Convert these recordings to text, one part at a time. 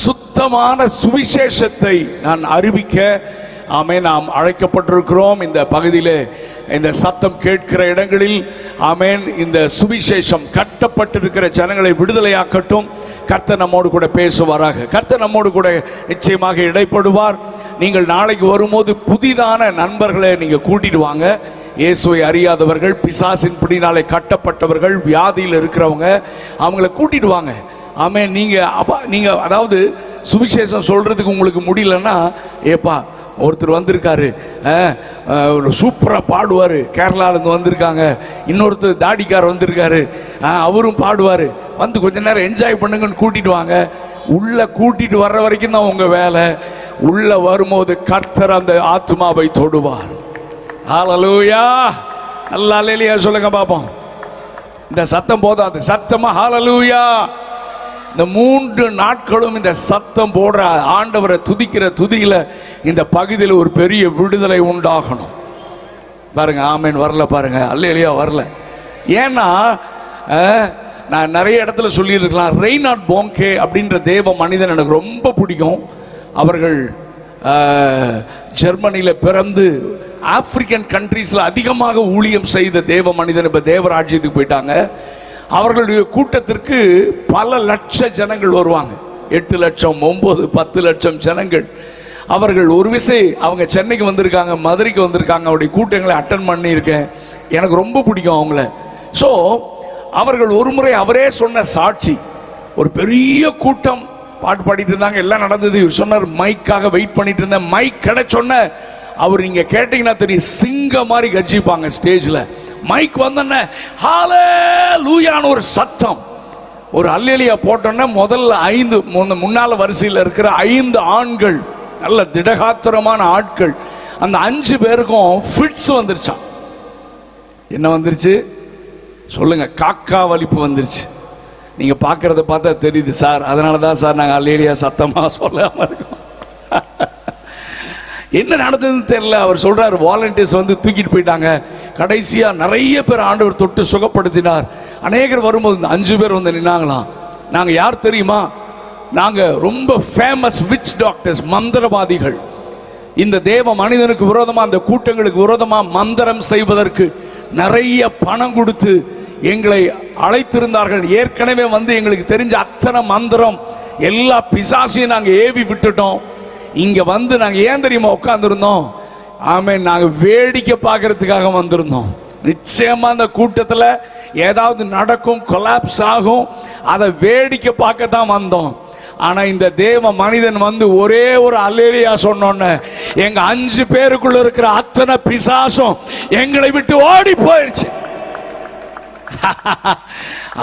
சுத்தமான சுவிசேஷத்தை நான் அறிவிக்க நாம் அழைக்கப்பட்டிருக்கிறோம். இந்த பகுதியில் இந்த சத்தம் கேட்கிற இடங்களில் இந்த சுவிசேஷம் கட்டப்பட்டிருக்கிற ஜனங்களை விடுதலையாக்கட்டும். கர்த்தர் நம்மோடு கூட பேசுவாராக. கர்த்தர் நம்மோடு கூட நிச்சயமாக இடைப்படுவார். நீங்கள் நாளைக்கு வரும்போது புதிதான நண்பர்களை நீங்கள் கூட்டிட்டு வாங்க. இயேசுவை அறியாதவர்கள், பிசாசின் பிடினாலே கட்டப்பட்டவர்கள், வியாதியில் இருக்கிறவங்க, அவங்கள கூட்டிட்டு வாங்க. நீங்க அதாவது சுவிசேஷம் சொல்றதுக்கு உங்களுக்கு முடியலன்னா, ஏப்பா ஒருத்தர் வந்திருக்காரு, சூப்பராக பாடுவார், கேரளாவிலேருந்து வந்திருக்காங்க, இன்னொருத்தர் தாடிக்கார் வந்திருக்காரு, அவரும் பாடுவார், வந்து கொஞ்ச நேரம் என்ஜாய் பண்ணுங்கன்னு கூட்டிட்டு வாங்க. உள்ள கூட்டிட்டு வர்ற வரைக்கும் தான் உங்க வேலை. உள்ள வரும்போது கர்த்தர் அந்த ஆத்மாவை தொடுவார். ஹல்லேலூயா, நல்லா அல்லேலூயா சொல்லுங்க பாப்போம். இந்த சத்தம் போதாது, சத்தமா ஹல்லேலூயா. இந்த 3 நாட்களும் இந்த சத்தம் போடுற ஆண்டவரை துதிக்கிற துதியில இந்த பகுதியில் ஒரு பெரிய விடுதலை உண்டாகணும். பாருங்க, ஆமேன் வரல பாருங்க, அல்லேலூயா வரல. ஏன்னா நான் நிறைய இடத்துல சொல்லியிருக்கலாம். ரெய்னார்ட் போங்கே அப்படின்ற தேவ மனிதன் எனக்கு ரொம்ப பிடிக்கும். அவர்கள் ஜெர்மனியில் பிறந்து ஆப்பிரிக்கன் கண்ட்ரீஸில் அதிகமாக ஊழியம் செய்த தேவ மனிதன் இப்போ தேவராஜ்யத்துக்கு போயிட்டாங்க. அவர்களுடைய கூட்டத்திற்கு பல லட்ச ஜனங்கள் வருவாங்க. 8 லட்சம், 9, 10 லட்சம் ஜனங்கள். அவர்கள் ஒரு விசை அவங்க சென்னைக்கு வந்திருக்காங்க, மதுரைக்கு வந்திருக்காங்க. அவருடைய கூட்டங்களை அட்டன் பண்ணியிருக்கேன். எனக்கு ரொம்ப பிடிக்கும் அவங்கள. ஸோ அவர்கள் ஒரு முறை அவரே சொன்ன சாட்சி, ஒரு பெரிய கூட்டம் பாட்டு பாடிட்டு இருந்தாங்க, எல்லாம் நடந்தது. இவர் சொன்னார், மைக்காக வெயிட் பண்ணிட்டு இருந்தேன். மைக் கிடைச்சொன்ன அவர் நீங்க கேட்டீங்கன்னா தெரியும், சிங்க மாதிரி கர்ஜிப்பாங்க ஸ்டேஜில். மைக் வந்தோடனே ஹல்லேலூயான்னு ஒரு சத்தம், ஒரு அல்லேலூயா போட்டோன்னே முதல்ல 5 முன்னால வரிசையில் இருக்கிற 5 ஆண்கள், நல்ல திடகாத்திரமான ஆட்கள், அந்த 5 பேருக்கும் ஃபிட்ஸ் வந்துருச்சான். என்ன வந்துருச்சு சொல்லுங்க? காக்கா வலிப்பு வந்துருச்சு. நீங்க பார்க்கறத பார்த்தா தெரியுது சார். அதனால தான் சார் நாங்கள் அல்லேலூயா சத்தமா சொல்லாம இருக்கோம். என்ன நடந்ததுன்னு தெரியல. அவர் சொல்றாரு, வாலண்டியர்ஸ் வந்து தூக்கிட்டு போயிட்டாங்க. கடைசியா நிறைய பேர் ஆண்டவர் தொட்டு சுகப்படுத்தினார். அநேகர் வரும்போது இந்த 5 பேர் வந்து நின்னாங்களாம். நாங்க யார் தெரியுமா? நாங்க ரொம்ப ஃபேமஸ் விச் டாக்டர்ஸ், மந்திரவாதிகள். இந்த தேவ மனிதனுக்கு விரோதமா, அந்த கூட்டங்களுக்கு விரோதமா மந்திரம் செய்வதற்கு நிறைய பணம் கொடுத்து எங்களை அழைத்திருந்தார்கள். ஏற்கனவே வந்து எங்களுக்கு தெரிஞ்ச அத்தனை மந்திரம் எல்லா பிசாசையும் நாங்க ஏவி விட்டுட்டோம். இங்க வந்து நாங்க ஏன் தெரியுமா உட்கார்ந்துருந்தோம்? நாங்க வேடிக்கை பார்க்கறதுக்காக வந்திருந்தோம். நிச்சயமா அந்த கூட்டத்தில் ஏதாவது நடக்கும், கொலாப்ஸ் ஆகும், அதை வேடிக்கை பார்க்க தான் வந்தோம். ஆனா இந்த தேவ மனிதன் வந்து ஒரே ஒரு அல்லேலூயா சொன்னோன்னு எங்க 5 பேருக்குள்ள இருக்கிற அத்தனை பிசாசும் எங்களை விட்டு ஓடி போயிடுச்சு.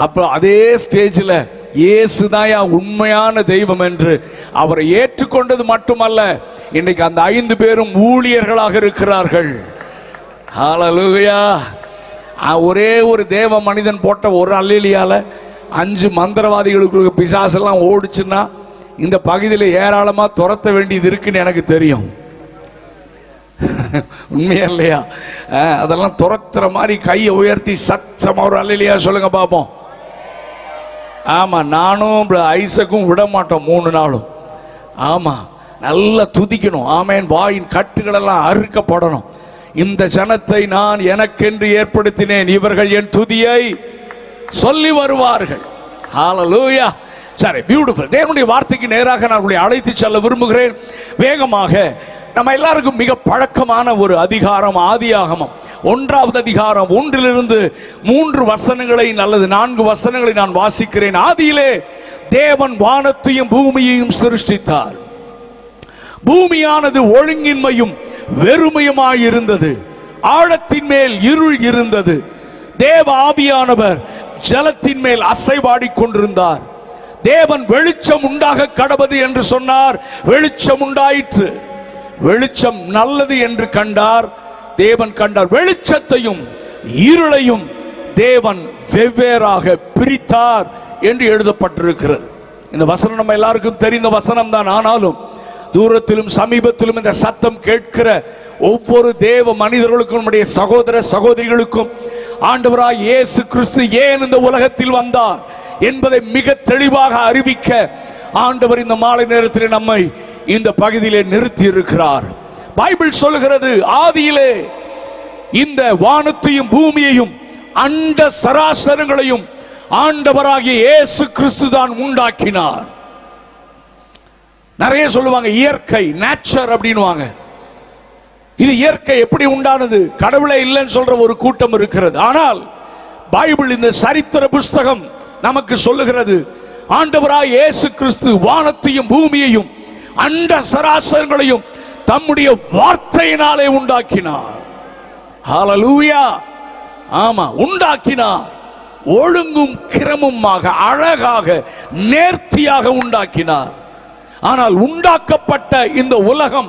அப்ப அதே ஸ்டேஜில் இயேசுதான் உண்மையான தெய்வம் என்று அவரை ஏற்றுக்கொண்டது மட்டுமல்ல, இன்னைக்கு அந்த 5 பேரும் ஊழியர்களாக இருக்கிறார்கள். ஹல்லேலூயா. ஒரே ஒரு தேவ மனிதன் போட்ட ஒரு அல்லேலூயால 5 மந்திரவாதிகளுக்கு பிசாசெல்லாம் ஓடிச்சுன்னா இந்த பகுதியில் ஏராளமா துரத்த வேண்டியது இருக்குன்னு எனக்கு தெரியும். உண்மையா இல்லையா? அதெல்லாம் துரத்துற மாதிரி கையை உயர்த்தி சத்தமா ஒரு அல்லேலூயா சொல்லுங்க பாப்போம். ஆமா, நானும் ஐசக்கும் விட மாட்டோம் 3 நாளும். ஆமா, நல்லா துதிக்கணும். ஆமேன். வாயின் கட்டுகள் எல்லாம் அறுக்கப்படணும். இந்த ஜனத்தை நான் எனக்கென்று ஏற்படுத்தினேன், இவர்கள் என் துதியை சொல்லி வருவார்கள். ஹல்லேலூயா. சரி, பியூட்டிஃபுல். தேவனுடைய வார்த்தைக்கு நேராக நான் உங்களை அழைத்து செல்ல விரும்புகிறேன். வேகமாக நம்ம எல்லாருக்கும் மிக பழக்கமான ஒரு அதிகாரம் ஆதியாகமம் 1வது அதிகாரம் 1லிருந்து 3 வசனங்களை அல்லது 4 வசனங்களை நான் வாசிக்கிறேன். ஆதியிலே தேவன் வானத்தையும் பூமியையும் சிருஷ்டித்தார். பூமியானது ஒழுங்கின்மையும் வெறுமையுமாய் இருந்தது. ஆழத்தின் மேல் இருள் இருந்தது. தேவ ஆவியானவர் ஜலத்தின் மேல் அசைவாடி கொண்டிருந்தார். தேவன் வெளிச்சம் உண்டாக கடவது என்று சொன்னார். வெளிச்சம் உண்டாயிற்று. வெளிச்சம் நல்லது என்று கண்டார். தேவன் கண்டார். வெளிச்சத்தையும் இருளையும் தேவன் வெவ்வேறாக பிரித்தார் என்று எழுதப்பட்டிருக்கிறது. இந்த வசனம் நம்ம எல்லாருக்கும் தெரிந்த வசனம் தான். ஆனாலும் தூரத்திலும் சமீபத்திலும் இந்த சத்தம் கேட்கிற ஒவ்வொரு தேவ மனிதர்களுக்கும், நம்முடைய சகோதர சகோதரிகளுக்கும் ஆண்டவராய் இயேசு கிறிஸ்து ஏன் இந்த உலகத்தில் வந்தார் என்பதை மிக தெளிவாக அறிவிக்க ஆண்டவர் இந்த மாலை நேரத்தில் நம்மை இந்த பகுதியிலே நிறுத்தி இருக்கிறார். பைபிள் சொல்லுகிறது, ஆதியிலே இந்த வானத்தையும் பூமியையும் அண்ட சராசரங்களையும் ஆண்டவராகிய இயேசு கிறிஸ்து தான் உண்டாக்கினார். நிறைய சொல்லுவாங்க இயற்கை, நேச்சர் அப்படின்னுவாங்க. இது இயற்கை எப்படி உண்டானது? கடவுளே இல்லைன்னு சொல்ற ஒரு கூட்டம் இருக்கிறது. ஆனால் பைபிள், இந்த சரித்திர புஸ்தகம் நமக்கு சொல்லுகிறது, ஆண்டவராய் இயேசு கிறிஸ்து வானத்தையும் பூமியையும் அண்ட சராசரங்களையும் தம்முடைய வார்த்தையினாலே உண்டாக்கினார். ஹல்லேலூயா. ஆமா, உண்டாக்கினார். ஒழுங்கும் கிரமமாக, அழகாக, நேர்த்தியாக உண்டாக்கினார். ஆனால் உண்டாக்கப்பட்ட இந்த உலகம்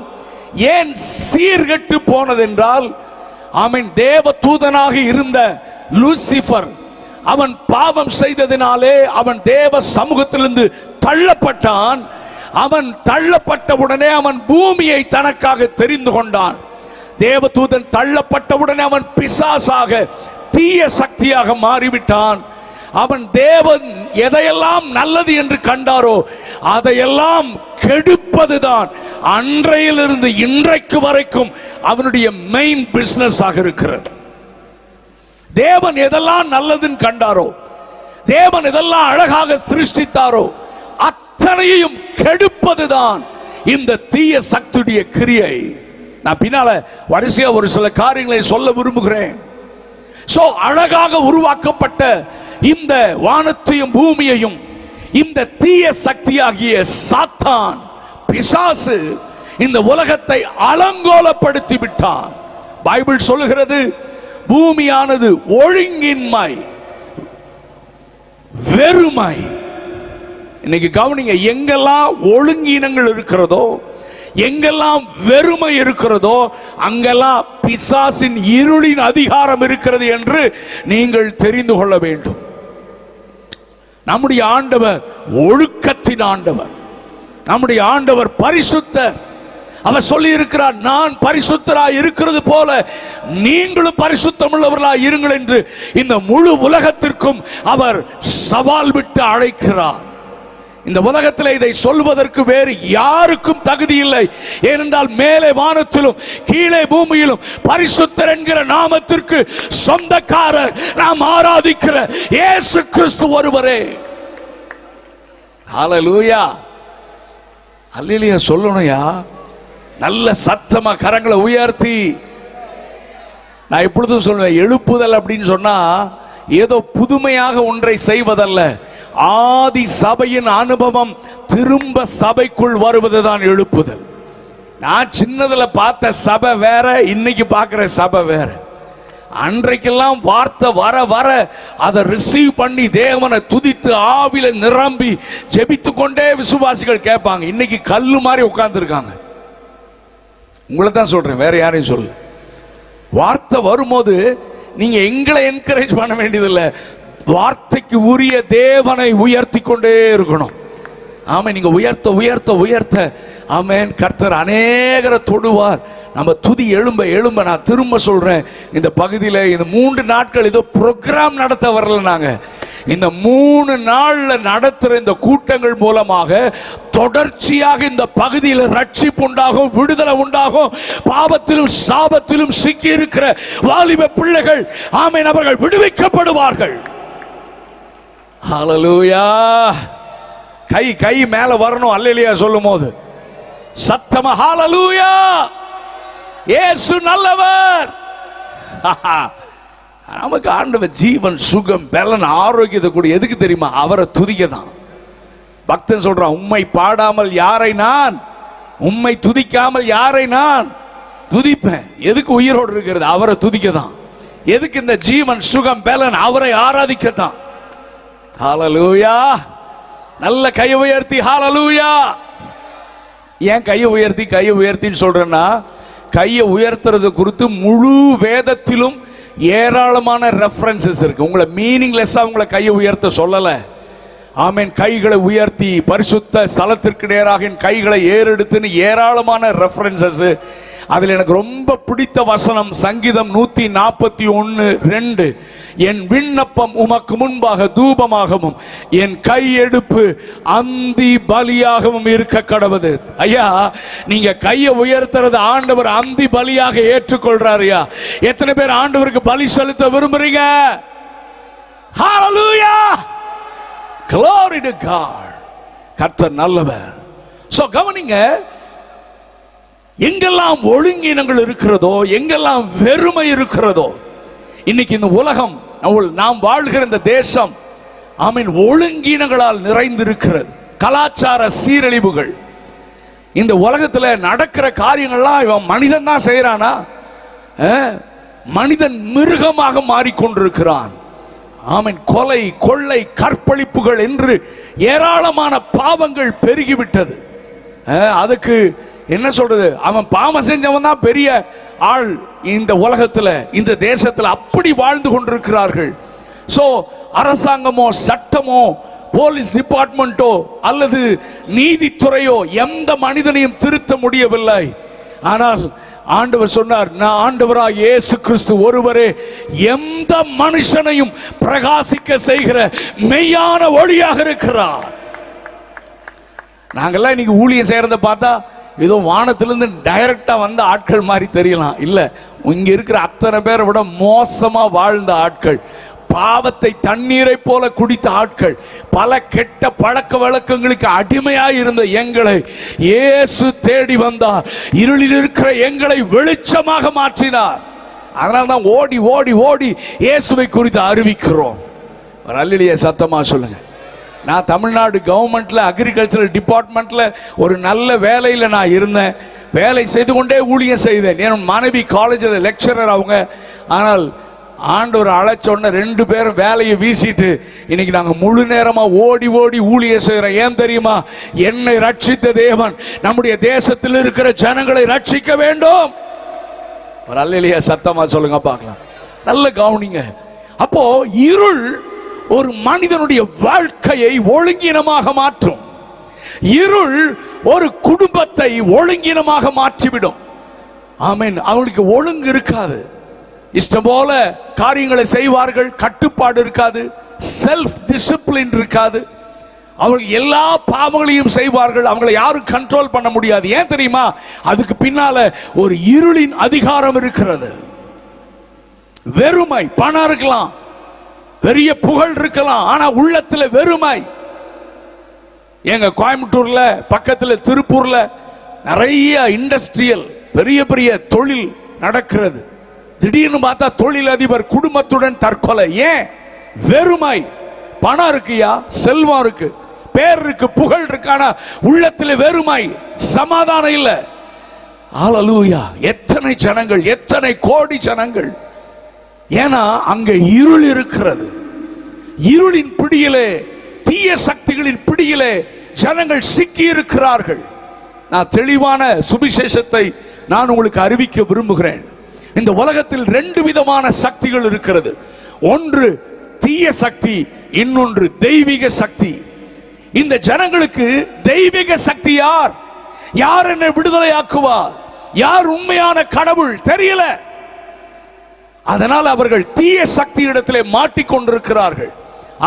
ஏன் சீர்கெட்டு போனதென்றால், ஆமென், தேவ தூதனாக இருந்த லூசிபர் அவன் பாவம் செய்ததினாலே அவன் தேவ சமூகத்திலிருந்து தள்ளப்பட்டான். அவன் தள்ளப்பட்டவுடனே அவன் பூமியை தனக்காக தெரிந்து கொண்டான். தேவதூதன் தள்ளப்பட்டவுடனே அவன் பிசாசாக, தீய சக்தியாக மாறிவிட்டான். அவன் தேவன் எதையெல்லாம் நல்லது என்று கண்டாரோ அதையெல்லாம் கெடுப்பதுதான் அன்றையிலிருந்து இன்றைக்கு வரைக்கும் அவனுடைய மெயின் பிசினஸ் ஆக இருக்கிறது. தேவன் எதெல்லாம் நல்லதுன்னு கண்டாரோ, தேவன் எதெல்லாம் அழகாக சிருஷ்டித்தாரோ அத்தனையும் கெடுப்பதுதான் இந்த தீய சக்தியுடைய கிரியை. நான் பின்னால வரிசையா ஒரு சில காரியங்களை சொல்ல விரும்புகிறேன். சோ, அழகாக உருவாக்கப்பட்ட இந்த வானத்தையும் பூமியையும் இந்த தீய சக்தியாகிய சாத்தான், பிசாசு, இந்த உலகத்தை அலங்கோலப்படுத்தி விட்டான். பைபிள் சொல்லுகிறது, பூமியானது ஒழுங்கின்மை, வெறுமை. இன்னைக்கு கவனிங்க, எங்கெல்லாம் ஒழுங்கீனங்கள் இருக்கிறதோ, எங்கெல்லாம் வெறுமை இருக்கிறதோ, அங்கெல்லாம் பிசாசின் இருளின் அதிகாரம் இருக்கிறது என்று நீங்கள் தெரிந்து கொள்ள வேண்டும். நம்முடைய ஆண்டவர் ஒழுக்கத்தின் ஆண்டவர். நம்முடைய ஆண்டவர் பரிசுத்தர். அவர் சொல்லி இருக்கிறார், நான் பரிசுத்தராய் இருக்கிறது போல நீங்களும் பரிசுத்தம் உள்ளவர்களாய் இருங்கள் என்று இந்த முழு உலகத்திற்கும் அவர் சவால் விட்டு அழைக்கிறார். இந்த உலகத்தில் இதை சொல்வதற்கு வேறு யாருக்கும் தகுதி இல்லை. ஏனென்றால் மேலே வானத்திலும் கீழே பூமியிலும் பரிசுத்தர் என்கிற நாமத்திற்கு சொந்தக்காரர் நாம் ஆராதிக்கிற இயேசு கிறிஸ்து ஒருவரே. ஹல்லேலூயா. அல்லேலூயா சொல்லணும்யா. நல்ல சத்தமா கரங்களை உயர்த்தி. நான் எப்பொழுதும் சொல்லுவேன், எழுப்புதல் அப்படின்னு சொன்னா ஏதோ புதுமையாக ஒன்றை செய்வதல்ல. ஆதி சபையின் அனுபவம் திரும்ப சபைக்குள் வருவதுதான் எழுப்புதல். நான் சின்னதுல பார்த்த சபை வேற, இன்னைக்கு பார்க்கிற சபை வேற. அன்றைக்கெல்லாம் வார்த்தை வர வர அதை ரிசீவ் பண்ணி தேவனை துதித்து ஆவில நிரம்பி ஜெபித்து கொண்டே விசுவாசிகள் கேட்பாங்க. இன்னைக்கு கல்லு மாதிரி உட்கார்ந்து இருக்காங்க. உங்களை தான் சொல்றேன், வேற யாரையும் சொல்ல. வார்த்தை வரும்போது நீங்க எங்களை என்கரேஜ் பண்ண வேண்டியதில்லை. வார்த்தைக்கு உரிய தேவனை உயர்த்தி கொண்டே இருக்கணும். ஆமென். நீங்க உயர்த்த உயர்த்த உயர்த்த ஆமென், கர்த்தர் அநேகரை தொடுவார். நம்ம துதி எழும்ப எழும்ப, நான் திரும்ப சொல்றேன், இந்த பகுதியில் இந்த 3 நாட்கள் ஏதோ ப்ரோக்ராம் நடத்த வரல. நாங்க இந்த 3 நாள்ல நடத்துற இந்த கூட்டங்கள் மூலமாக தொடர்ச்சியாக இந்த பகுதியில் ரட்சிப்பு உண்டாகும், விடுதலை உண்டாகும். பாவத்திலும் சாபத்திலும் சிக்கி இருக்கிற வாலிப பிள்ளைகள் ஆமென், அவர்கள் விடுவிக்கப்படுவார்கள். ஹல்லேலூயா. கை கை மேல வரணும். அல்லேலூயா சொல்லும் போது சத்தமா ஹல்லேலூயா. இயேசு நல்லவர். நமக்கு ஆண்டவர் ஜீவன், சுகம், பலன், ஆரோக்கியத்தை கூட எதுக்கு தெரியுமா? அவரை துதிக்க தான். பக்தன் சொல்றான், உம்மை பாடாமல் யாரை நான், உம்மை துதிக்காமல் யாரை நான் துதிப்பேன். எதுக்கு உயிரோடு இருக்கிறது? அவரை துதிக்க தான். எதுக்கு இந்த ஜீவன், சுகம், பலன்? அவரை ஆராதிக்கத்தான். ஹல்லேலூயா. நல்ல கையை உயர்த்தி ஹல்லேலூயா. ஏன் கையை உயர்த்தின்னு சொல்றேன்னா, கையை உயர்த்துறது குறித்து முழு வேதத்திலும் ஏராளமான ரெஃபரன்சஸ் இருக்கு. உங்களை மீனிங்லெஸ்ஸா உங்களை கையை உயர்த்த சொல்லல. ஆமென். கைகளை உயர்த்தி பரிசுத்த ஸ்தலத்திற்கு நேராக என் கைகளை ஏறெடுத்துன்னு ஏராளமான ரெஃபரன்சஸ் அதில் எனக்கு ரொம்ப பிடித்த வசனம் சங்கீதம் 141:2. என் விண்ணப்பம் உமக்கு முன்பாக தூபமாகவும் என் கையெடுப்பு அந்தி பலியாகவும் இருக்க கடவுது. ஐயா, நீங்க கையை உயர்த்துறது ஆண்டவர் அந்தி பலியாக ஏற்றுக்கொள்றாருயா. எத்தனை பேர் ஆண்டவருக்கு பலி செலுத்த விரும்புறீங்க? ஹalleluya, glory to God. கர்த்தர் நல்லவர். சோ கவனிங்க, எங்கெல்லாம் ஒழுங்கினங்கள் இருக்கிறதோ, எங்கெல்லாம் வெறுமை இருக்கிறதோ, இன்னைக்கு இந்த உலகம், நாம் வாழ்கிற இந்த தேசம் ஆமீன் ஒழுங்கினங்களால் நிறைந்திருக்கிறது. கலாச்சார சீரழிவுகள், இந்த உலகத்தில் நடக்கிற காரியங்கள்லாம் இவன் மனிதன் தான் செய்யறானா? மனிதன் மிருகமாக மாறிக்கொண்டிருக்கிறான். ஆமீன். கொலை, கொள்ளை, கற்பழிப்புகள் என்று ஏராளமான பாவங்கள் பெருகிவிட்டது. அதுக்கு என்ன சொல்றது, அவன் பாவம் செஞ்சவன் தான் பெரிய ஆள் இந்த உலகத்தில், இந்த தேசத்தில் அப்படி வாழ்ந்து கொண்டிருக்கிறார்கள். சோ அரசாங்கமோ சட்டமோ போலீஸ் டிபார்ட்மெண்டோ அல்லது நீதித்துறையோ எந்த மனிதனையும் திருத்த முடியவில்லை. ஆனால் ஆண்டவர் சொன்னார், நான் ஆண்டவராக இயேசு கிறிஸ்து ஒருவரே எந்த மனுஷனையும் பிரகாசிக்க செய்கிற மெய்யான ஒளியாக இருக்கிறார். நாங்கெல்லாம் இன்னைக்கு ஊழியம் செய்யறத பார்த்தா ஏதோ வானத்திலிருந்து டைரக்டா வந்த ஆட்கள் மாதிரி தெரியலாம். இல்ல, இங்க இருக்கிற அத்தனை பேரை விட மோசமா வாழ்ந்த ஆட்கள், பாவத்தை தண்ணீரை போல குடித்த ஆட்கள், பல கெட்ட பழக்க வழக்கங்களுக்கு அடிமையாய் இருந்த எங்களை இயேசு தேடி வந்தார். இருளில் இருக்கிற எங்களை வெளிச்சமாக மாற்றினார். அதனால்தான் ஓடி ஓடி ஓடி இயேசுவை குறித்து அறிவிக்கிறோம். ஒரு அல்லேலூயா சத்தமா சொல்லுங்க. நான் தமிழ்நாடு கவர்மெண்ட்ல அக்ரிகல்ச்சரல் டிபார்ட்மெண்ட்ல ஒரு நல்ல வேலையில் நான் இருந்தேன். வேலை செய்து கொண்டே ஊழியம் செய்தேன். என் மனைவி காலேஜில் லெக்சரர் அவங்க. ஆனால் ஆண்டவர் அழைச்சோன்ன 2 பேரும் வேலையை வீசிட்டு இன்னைக்கு நாங்க முழு நேரமா ஓடி ஓடி ஊழியம் செய்யறோம். ஏன் தெரியுமா? என்னை ரட்சித்த தேவன் நம்முடைய தேசத்தில் இருக்கிற ஜனங்களை ரட்சிக்க வேண்டும். ஒரு அல்லேலூயா சத்தமா சொல்லுங்க பார்க்கலாம். நல்ல கவனிங்க. அப்போ இருள் ஒரு மனிதனுடைய வாழ்க்கையை ஒழுங்கினமாக மாற்றும். இருள் ஒரு குடும்பத்தை ஒழுங்கினமாக மாற்றிவிடும். ஆமென். அவங்களுக்கு ஒழுங்கு இருக்காது, இஷ்டம் போல காரியங்களை செய்வார்கள், கட்டுப்பாடு இருக்காது, செல்ஃப் டிசிப்ளின் இருக்காது. அவர்கள் எல்லா பாவங்களையும் செய்வார்கள், அவங்களை யாரும் கண்ட்ரோல் பண்ண முடியாது. ஏன் தெரியுமா? அதுக்கு பின்னால ஒரு இருளின் அதிகாரம் இருக்கிறது. வெறுமை. பணம் இருக்கலாம், பெரிய புகழ் இருக்கலாம், ஆனா உள்ளத்துல வெறுமை. எங்க கோயம்புத்தூர்ல பக்கத்துல திருப்பூர்ல நிறைய இண்டஸ்ட்ரியல் பெரிய பெரிய தொழில் நடக்கிறது. திடீர்னு பார்த்தா தொழில் அதிபர் குடும்பத்துடன் தற்கொலை. ஏன்? வெறுமை. பணம் இருக்குயா, செல்வம் இருக்கு, பேர் இருக்கு, புகழ் இருக்கு, ஆனா உள்ளத்துல வெறுமை, சமாதானம் இல்ல. ஹல்லேலூயா. எத்தனை ஜனங்கள், எத்தனை கோடி ஜனங்கள். ஏன்னா அங்க இருள் இருக்கிறது. இருளின் பிடியிலே, தீய சக்திகளின் பிடியிலே ஜனங்கள் சிக்கி இருக்கிறார்கள். நான் தெளிவான சுவிசேஷத்தை நான் உங்களுக்கு அறிவிக்க விரும்புகிறேன். இந்த உலகத்தில் 2 விதமான சக்திகள் இருக்கிறது. ஒன்று தீய சக்தி, இன்னொன்று தெய்வீக சக்தி. இந்த ஜனங்களுக்கு தெய்வீக சக்தி யார்? யார் என்னை விடுதலை ஆக்குவார்? யார் உண்மையான கடவுள் தெரியல. அதனால் அவர்கள் தீய சக்தி இடத்திலே மாட்டிக்கொண்டிருக்கிறார்கள்.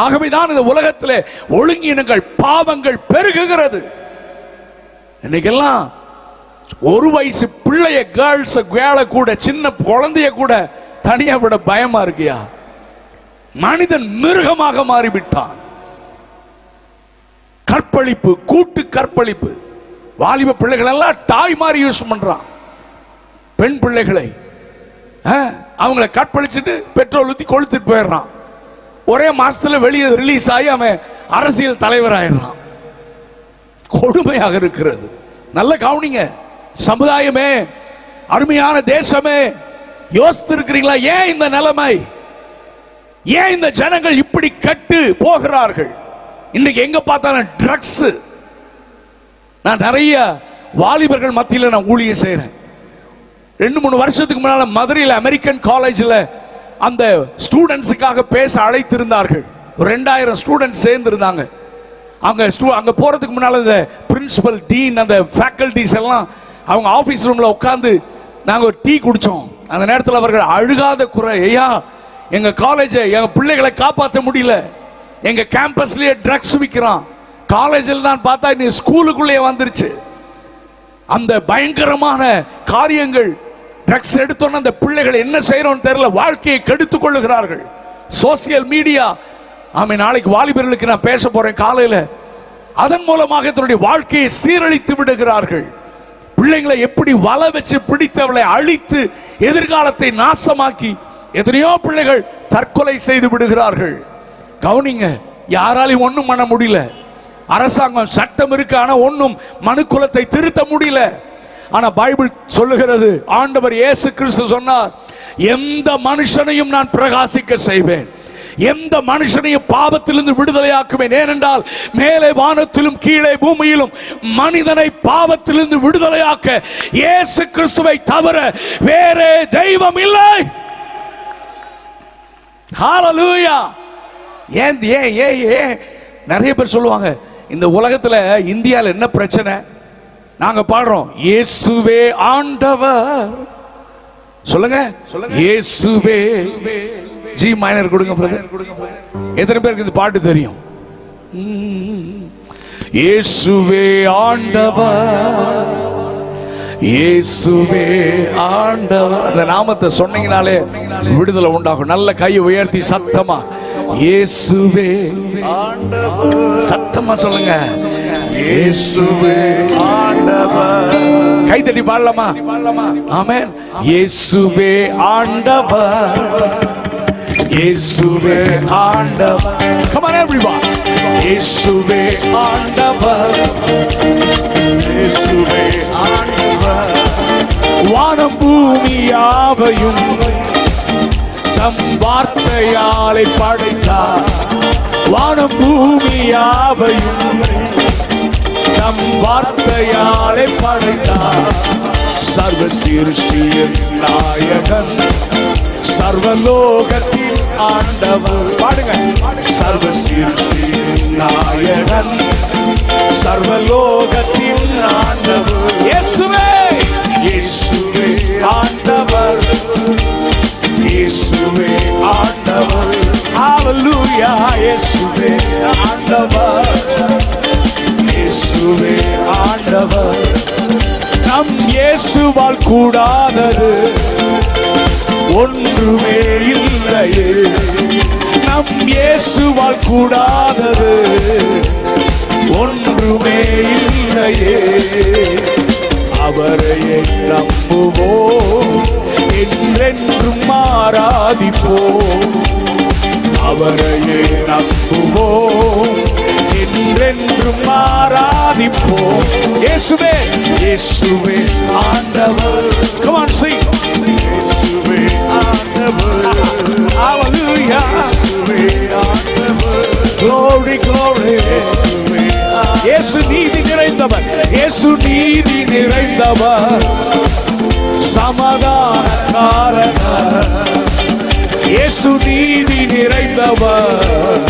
ஆகவேதான் இந்த உலகத்திலே ஒழுங்கினங்கள், பாவங்கள் பெருகுகிறது. இன்னைக்கெல்லாம் 1 வயசு பிள்ளைய, கேர்ள்ஸ் வேலை கூட, சின்ன குழந்தைய கூட தனியா விட பயமா இருக்கியா? மனிதன் மிருகமாக மாறிவிட்டான். கற்பழிப்பு, கூட்டு கற்பழிப்பு. வாலிப பிள்ளைகள் எல்லாம் டாய் மாதிரி யூஸ் பண்றான். பெண் பிள்ளைகளை அவங்களை கற்பழிச்சுட்டு பெட்ரோல் ஊத்தி கொளுத்துட்டு போயிடுறான். ஒரே மாசத்துல வெளியே ரிலீஸ் ஆகி அவன் அரசியல் தலைவராயிடுறான். கொடுமையாக இருக்கிறது. நல்ல கவனிங்க சமுதாயமே, அருமையான தேசமே, யோசித்து இருக்கிறீங்களா? ஏன் இந்த நிலைமை? ஏன் இந்த ஜனங்கள் இப்படி கெட்டு போகிறார்கள்? இன்னைக்கு எங்க பார்த்தாலும் ட்ரக்ஸ். நான் நிறைய வாலிபர்கள் மத்தியில் நான் ஊழியம் செய்யறேன். 2-3 வருஷத்துக்கு முன்னால மதுரையில் அமெரிக்கன் காலேஜில் அந்த ஸ்டூடெண்ட்ஸுக்காக பேச அழைத்திருந்தார்கள். 2000 ஸ்டூடெண்ட்ஸ் சேர்ந்திருந்தாங்க. அங்க போறதுக்கு முன்னால இந்த பிரின்சிபல், டீன், அந்த ஃபேக்கல்டிஸ் எல்லாம் அவங்க ஆபீஸ் ரூம்ல உட்கார்ந்து நாங்க ஒரு டீ குடிச்சோம். அந்த நேரத்தில் அவர்கள் அழுகாத குறை, ஐயா எங்க காலேஜை எங்க பிள்ளைகளை காப்பாற்ற முடியல, எங்க கேம்பஸ்லயே ட்ரக்ஸ் விற்கிறான், காலேஜில் தான் பார்த்தா நீ ஸ்கூலுக்குள்ளே வந்துருச்சு. அந்த பயங்கரமான காரியங்கள், ட்ரக்ஸ் எடுத்தோன்னு அந்த பிள்ளைகள் என்ன செய்யறோம்னு தெரியல, வாழ்க்கையை கெடுத்துக் கொள்ளுகிறார்கள். சோசியல் மீடியா, ஆமே நாளைக்கு வாலிபர்களுக்கு நான் பேச போறேன் காலையில, அதன் மூலமாக தன்னுடைய வாழ்க்கையை சீரழித்து விடுகிறார்கள். பிள்ளைங்களை எப்படி வலை வச்சு பிடித்தவளை அழித்து எதிர்காலத்தை நாசமாக்கி எத்தனையோ பிள்ளைகள் தற்கொலை செய்து விடுகிறார்கள். கவனிங்க, யாராலையும் ஒண்ணும் பண்ண முடியல. அரசாங்கம் சட்டம் இருக்கு, ஆனா ஒன்னும் மனுக்குலத்தை திருத்த முடியல. ஆனா பைபிள் சொல்லுகிறது, ஆண்டவர் இயேசு கிறிஸ்து சொன்னார், எந்த மனுஷனையும் நான் பிரகாசிக்க செய்வேன், எந்த மனுஷனையும் பாவத்திலிருந்து விடுதலையாக்குவேன். ஏனென்றால் மேலே வானத்திலும் கீழே பூமியிலும் மனிதனை பாவத்திலிருந்து விடுதலையாக்க இயேசு கிறிஸ்துவை தவிர வேறே தெய்வம் இல்லை. ஹalleluya. ஏன் ஏன் ஏன் நிறைய பேர் சொல்லுவாங்க, இந்த உலகத்துல இந்தியாவில் என்ன பிரச்சனை? நாங்க பாடுறோம், இயேசுவே ஆண்டவர். சொல்லுங்க சொல்லுங்க, இயேசுவே. ஜி மைனர் கொடுங்க பிரதர். எத்தனை பேருக்கு இந்த பாட்டு தெரியும்? இயேசுவே ஆண்டவர், இயேசுவே ஆண்டவர். அந்த நாமத்தை சொன்னீங்கனாலே விடுதலை உண்டாகும். நல்ல கையை உயர்த்தி சத்தமா இயேசுவே ஆண்டவர், சத்தமா சொல்லுங்க, இயேசுவே ஆண்டவர். கை தட்டி பாடலாமா? ஆமென். இயேசுவே ஆண்டவர், இயேசுவே ஆண்டவர். Come on everyone. இயேசுவே ஆண்டவர், இயேசுவே ஆண்டவர். வானம் பூமி யாவையும் தம் வார்த்தையாலே படைத்தார். வானம் பூமி யாவையும் தம் வார்த்தையாலே படைத்தார். சர்வ சிருஷ்டியின் நாயகன், சர்வலோகத்தின் ஆண்டவர். பாடுங்க. சர்வ சிருஷ்டியின் நாயகன், சர்வலோகத்தின் ஆண்டவர். இயேசுவே, இயேசுவே ஆண்டவர், இயேசுவே ஆண்டவர். ஹalleluya. இயேசுவே ஆண்டவர், இயேசுவே ஆண்டவர். நம் இயேசுவால் கூடாதது ஒன்றுமே இல்லையே, நம் இயேசுவால் கூடாதது ஒன்றுமே இல்லையே. அவரையே நம்புவோம், என்றென்றும் ஆராதிப்போம். அவரையே நம்புவோம், என்றென்றும் ஆராதிப்போம். இயேசுவே, இயேசுவே ஆண்டவர். Come on, sing. இயேசுவே ஆண்டவர். Hallelujah. இயேசுவே ஆண்டவர். Glory, glory. இயேசு நீதி நிறைந்தவர், இயேசு நீதி நிறைந்தவர், சமாதானக்காரர். இயேசு நீதி நிறைந்தவர்,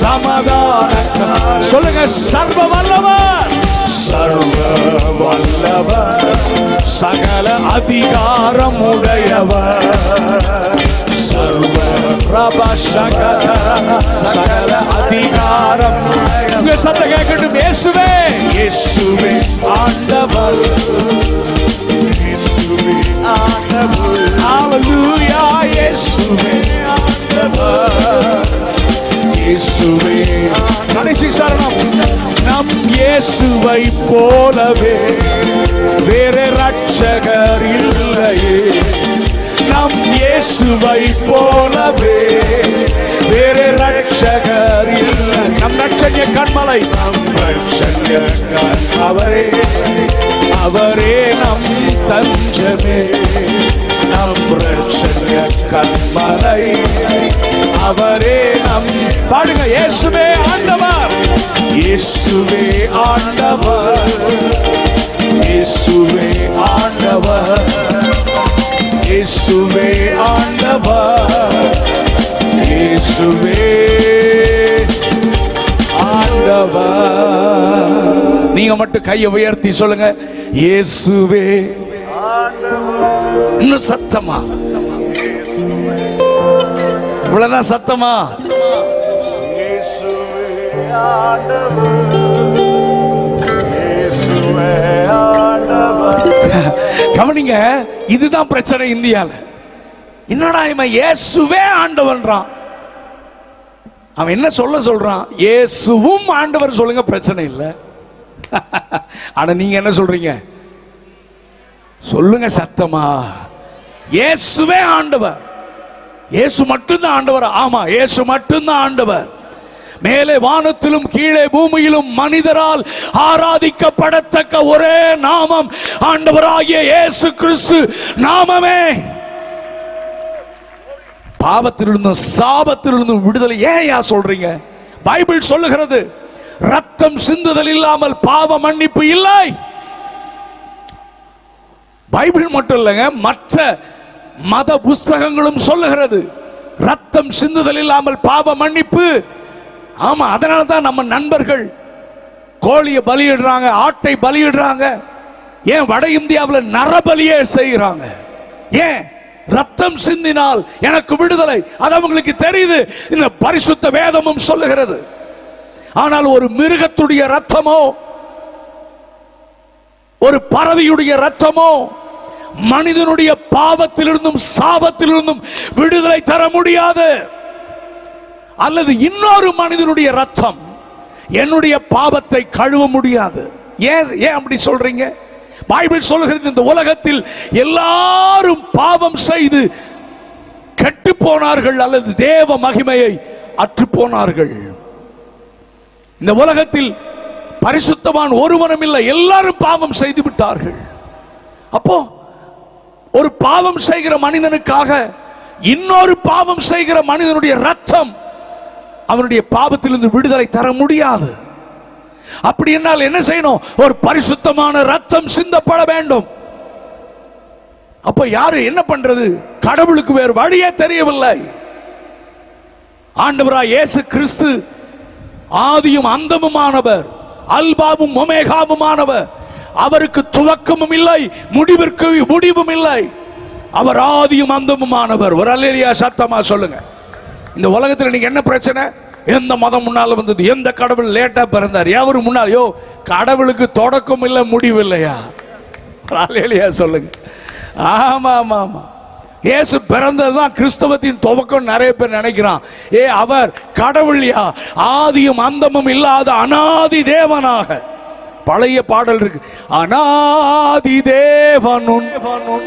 சமாதானக்காரர். சொல்லுங்க, சர்வ வல்லவர், சர்வ வல்லவர், சகல அதிகாரம் உடையவர். சர்வ சகல அதிகாரம். உங்க சத்தம் கேட்கட்டும். இயேசுவே, இயேசுவே ஆண்டவர், இயேசுவே ஆண்டவர். ஹalleluya. இயேசுவே ஆண்டவர், இயேசுவே. கடைசி சரணம். நம் இயேசுவை போலவே வேறு ரட்சகர் இல்லையே, நம் இயேசுவை போலவே வேறு ரட்சகர் இல்லை. நம் ரட்சக கண்மலை, நம் ரட்சக அவரே, அவரே நம் தஞ்சமே. நம் ரட்சக கண்மலை, அவரே நம். பாடுங்க. இயேசுவே ஆண்டவர், இயேசுவே ஆண்டவர், இயேசுவே ஆண்டவர், இயேசுவே ஆண்டவர், இயேசுவே ஆண்டவர். நீங்க மட்டும் கையை உயர்த்தி சொல்லுங்க, இயேசுவே ஆண்டவர். இன்னும் சத்தமா, இவ்வளவுதான் சத்தமா. கவனிங்க, இதுதான் பிரச்சனை இந்தியால. என்னடா இவன் இயேசுவே ஆண்டவன்றான். அவன் என்ன சொல்றான்? இயேசுவும் ஆண்டவர் சொல்லுங்க, பிரச்சனை இல்லை. ஆனா நீங்க என்ன சொல்றீங்க? சொல்லுங்க சத்தமா, இயேசுவே ஆண்டவர். இயேசு மட்டும்தான் ஆண்டவர். ஆமா, இயேசு மட்டும்தான் ஆண்டவர். மேலே வானத்திலும் கீழே பூமியிலும் மனிதரால் ஆராதிக்கப்படத்தக்க ஒரே நாமம் ஆண்டவராகிய இயேசு கிறிஸ்து நாமமே. பாவத்திலிருந்தும் சாபத்திலிருந்தும் விடுதலை. ஏன் சொல்றீங்க? பைபிள் சொல்லுகிறது, ரத்தம் சிந்துதல் இல்லாமல் பாவ மன்னிப்பு இல்லை. பைபிள் மட்டும் இல்லைங்க, மற்ற மத புஸ்தகங்களும் சொல்லுகிறது, ரத்தம் சிந்துதல் இல்லாமல் பாவ மன்னிப்பு. ஆமா, அதனால தான் நம்ம நண்பர்கள் கோழியை பலியிடுறாங்க, ஆட்டை பலியிடுறாங்க. ஏன் வட இந்தியாவில் நரபலியே செய்கிறாங்க? ஏன்? ரத்தம் சிந்தினால் எனக்கு விடுதலை. அது அவங்களுக்கு தெரியுது. இந்த பரிசுத்த வேதமும் சொல்லுகிறது. ஆனால் ஒரு மிருகத்துடைய ரத்தமோ, ஒரு பறவையுடைய ரத்தமோ மனிதனுடைய பாவத்திலிருந்தும் சாபத்திலிருந்தும் விடுதலை தர முடியாது. அல்லது இன்னொரு மனிதனுடைய ரத்தம் என்னுடைய பாவத்தை கழுவ முடியாது. ஏன் அப்படி சொல்றீங்க? பைபிள் சொல்கிறது, இந்த உலகத்தில் எல்லாரும் பாவம் செய்து கெட்டு போனார்கள் அல்லது தேவ மகிமையை அற்று போனார்கள். இந்த உலகத்தில் பரிசுத்தவான் ஒருவனும் இல்லை, எல்லாரும் பாவம் செய்து விட்டார்கள். அப்போ ஒரு பாவம் செய்கிற மனிதனுக்காக இன்னொரு பாவம் செய்கிற மனிதனுடைய ரத்தம் அவனுடைய பாவத்திலிருந்து விடுதலை தர முடியாது. அப்படி என்றால் என்ன செய்யணும்? ஒரு பரிசுத்தமான ரத்தம் சிந்தப்பட வேண்டும். அப்ப யாரு என்ன பண்றது? கடவுளுக்கு வேறு வழியே தெரியவில்லை. ஆண்டவராய் இயேசு கிறிஸ்து ஆதியும் அந்தமுமானவர், அல்பாவும் ஒமேகாவுமானவர். அவருக்கு துவக்கமும் இல்லை, முடிவும் இல்லை. அவர் ஆதியும் அந்தமுமானவர். ஒரு அல்லேலூயா சத்தமா சொல்லுங்க. இந்த உலகத்தில் நீங்க என்ன பிரச்சனை? எந்த மதம் முன்னால வந்தது? எந்த கடவுள் லேட்டா பிறந்தார்? எவரு முன்னால்? கடவுளுக்கு தொடக்கம் இல்லை, முடிவு இல்லையா? அல்லேலூயா சொல்லுங்க. ஆமா ஆமா ஆமா, இயேசு பிறந்ததுதான் கிறிஸ்தவத்தின் துவக்கம். நிறைய பேர் நினைக்கிறான், அவர் கடவுள்யா, ஆதியும் அந்தமும் இல்லாத அனாதி தேவனாக. பழைய பாடல் இருக்கு, அனாதி தேவனும்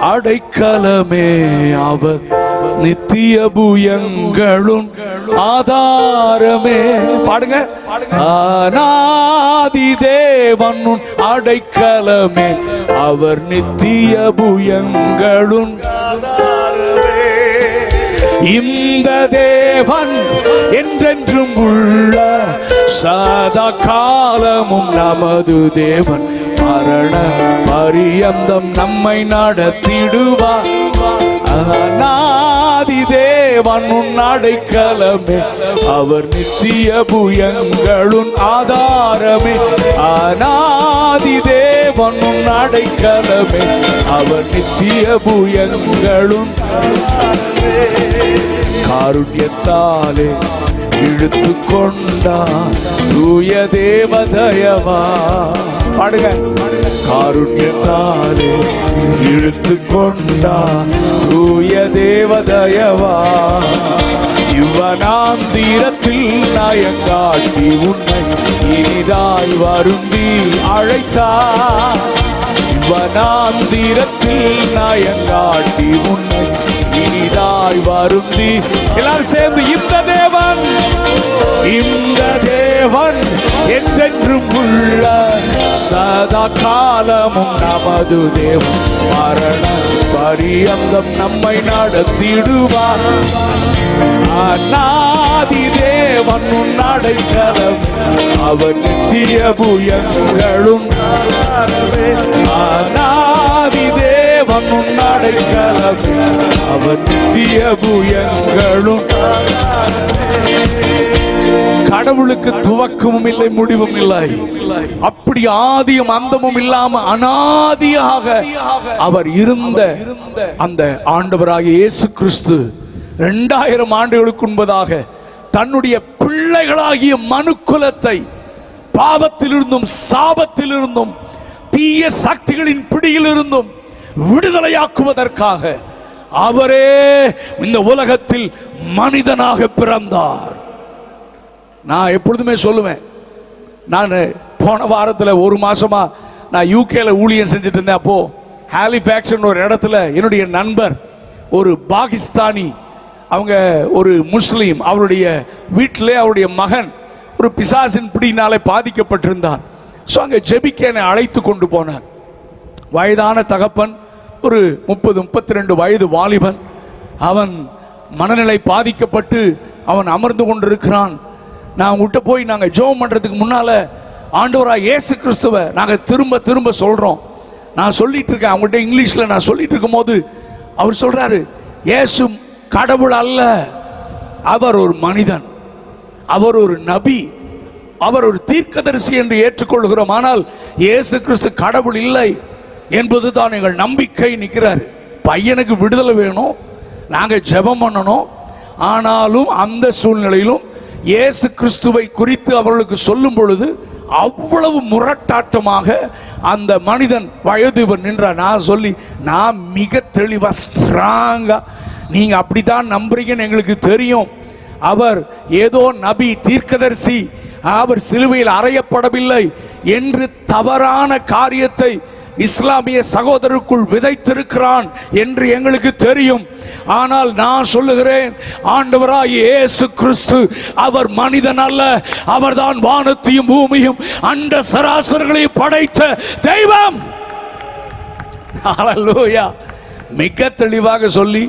அடைக்கலமே அவர், நித்திய புயங்களும் ஆதாரமே. பாடுங்க, அனாதி தேவனும் அடைக்கலமே அவர், நித்திய புயங்களும் ஆதாரமே. இந்த தேவன் என்றென்றும் உள்ள சதா காலமும் நமது தேவன், மரண பரியந்தம் நம்மை நடத்திடுவார். அநாதி தேவன் உன் அடைக்கலமே அவர், நித்திய புயங்களும் ஆதாரமே. அநாதி தேவன் உன் அடைக்கலமே அவர், நித்திய புயங்களும் காருண்யத்தாலே இழுத்து கொண்டார் தூய தேவதயவா. பாடுங்க, காருண்யத்தாலே இழுத்து கொண்டார் தூய தேவதயவா. இவனாந்திரத்தில் நயங்காட்டி உன்னை இனிதாய் வருந்தி அழைத்தார். இவனாந்திரத்தில் நயங்காட்டி உன்னை இனிதாய் வருந்தி. எல்லாரும் சேர்ந்து, இந்த தேவன், இந்த தேவன் என்றென்றும் உள்ள சதா காலமும் நமது தேவன், மரண பரியந்தம் நம்மை நடத்திடுவார். அநாதி தேவன் உன் அடைக்கலம் அவர், நித்திய புயங்களும் அநாதி தேவன் உன் அடைக்கலம் அவர். நித்திய புயங்களும். கடவுளுக்கு துவக்கமும் இல்லை, முடிவும் இல்லை. அப்படி ஆதியும் அந்தமும் இல்லாம அனாதியாக அவர் இருந்த அந்த ஆண்டவராகிய இயேசு கிறிஸ்து 2000 ஆண்டுகளுக்கு முன்பதாக தன்னுடைய பிள்ளைகளாகிய மனுக்குலத்தை பாவத்திலிருந்தும் சாபத்திலிருந்தும் தீய சக்திகளின் பிடியிலிருந்தும் விடுதலையாக்குவதற்காக அவரே இந்த உலகத்தில் மனிதனாக பிறந்தார். நான் எப்பொழுதுமே சொல்லுவேன், நான் போன வாரத்தில் 1 மாசமா நான் யூகேல ஊழியம் செஞ்சுட்டு இருந்தேன். அப்போ ஹாலிஃபேக்ஸ் ஒரு இடத்துல என்னுடைய நண்பர் ஒரு பாகிஸ்தானி, அவங்க ஒரு முஸ்லீம், அவருடைய வீட்டிலே அவருடைய மகன் ஒரு பிசாசின் பிடியினாலே பாதிக்கப்பட்டிருந்தார். ஸோ அங்கே ஜெபிக்க என்னை அழைத்து கொண்டு போனார். வயதான தகப்பன், ஒரு 30-32 வயது வாலிபன். அவன் மனநிலை பாதிக்கப்பட்டு அவன் அமர்ந்து கொண்டிருக்கிறான். நான் உங்கள்கிட்ட போய் நாங்கள் ஜெபம் பண்ணுறதுக்கு முன்னால் ஆண்டவராக இயேசு கிறிஸ்துவை நாங்கள் திரும்ப திரும்ப சொல்கிறோம். நான் சொல்லிட்டு இருக்கேன், அவங்கள்ட்ட இங்கிலீஷில் நான் சொல்லிட்டு இருக்கும் போது அவர் சொல்கிறாரு, இயேசு கடவுள் அல்ல, அவர் ஒரு மனிதன், அவர் ஒரு நபி, அவர் ஒரு தீர்க்கதரிசி என்று ஏற்றுக்கொள்கிறோம். ஆனால் இயேசு கிறிஸ்து கடவுள் இல்லை என்பதுதான் எங்கள் நம்பிக்கை. நிற்கிறாரு. பையனுக்கு விடுதலை வேணும், நாங்கள் ஜெபம் பண்ணணும். ஆனாலும் அந்த சூழ்நிலையிலும் இயேசு கிறிஸ்துவை குறித்து அவர்களுக்கு சொல்லும் பொழுது அவ்வளவு முரட்டாட்டமாக அந்த மனிதன் வயது நின்றார். நான் சொல்லி, நான் மிக தெளிவா ஸ்ட்ராங்கா, நீங்க அப்படித்தான் நம்புறீங்கன்னு எங்களுக்கு தெரியும். அவர் ஏதோ நபி, தீர்க்கதரிசி, அவர் சிலுவையில் அறையப்படவில்லை என்று தவறான காரியத்தை இஸ்லாமிய சகோதரருக்குள் விதைத்திருக்கிறான் என்று எங்களுக்கு தெரியும். ஆனால் நான் சொல்லுகிறேன், ஆண்டவராகிய இயேசு கிறிஸ்து அவர் மனிதன் அல்ல, அவர்தான் வானத்தையும் பூமியும் அண்ட சராசரங்களையும் படைத்த தெய்வம். ஹல்லேலூயா. மிக தெளிவாக சொல்லி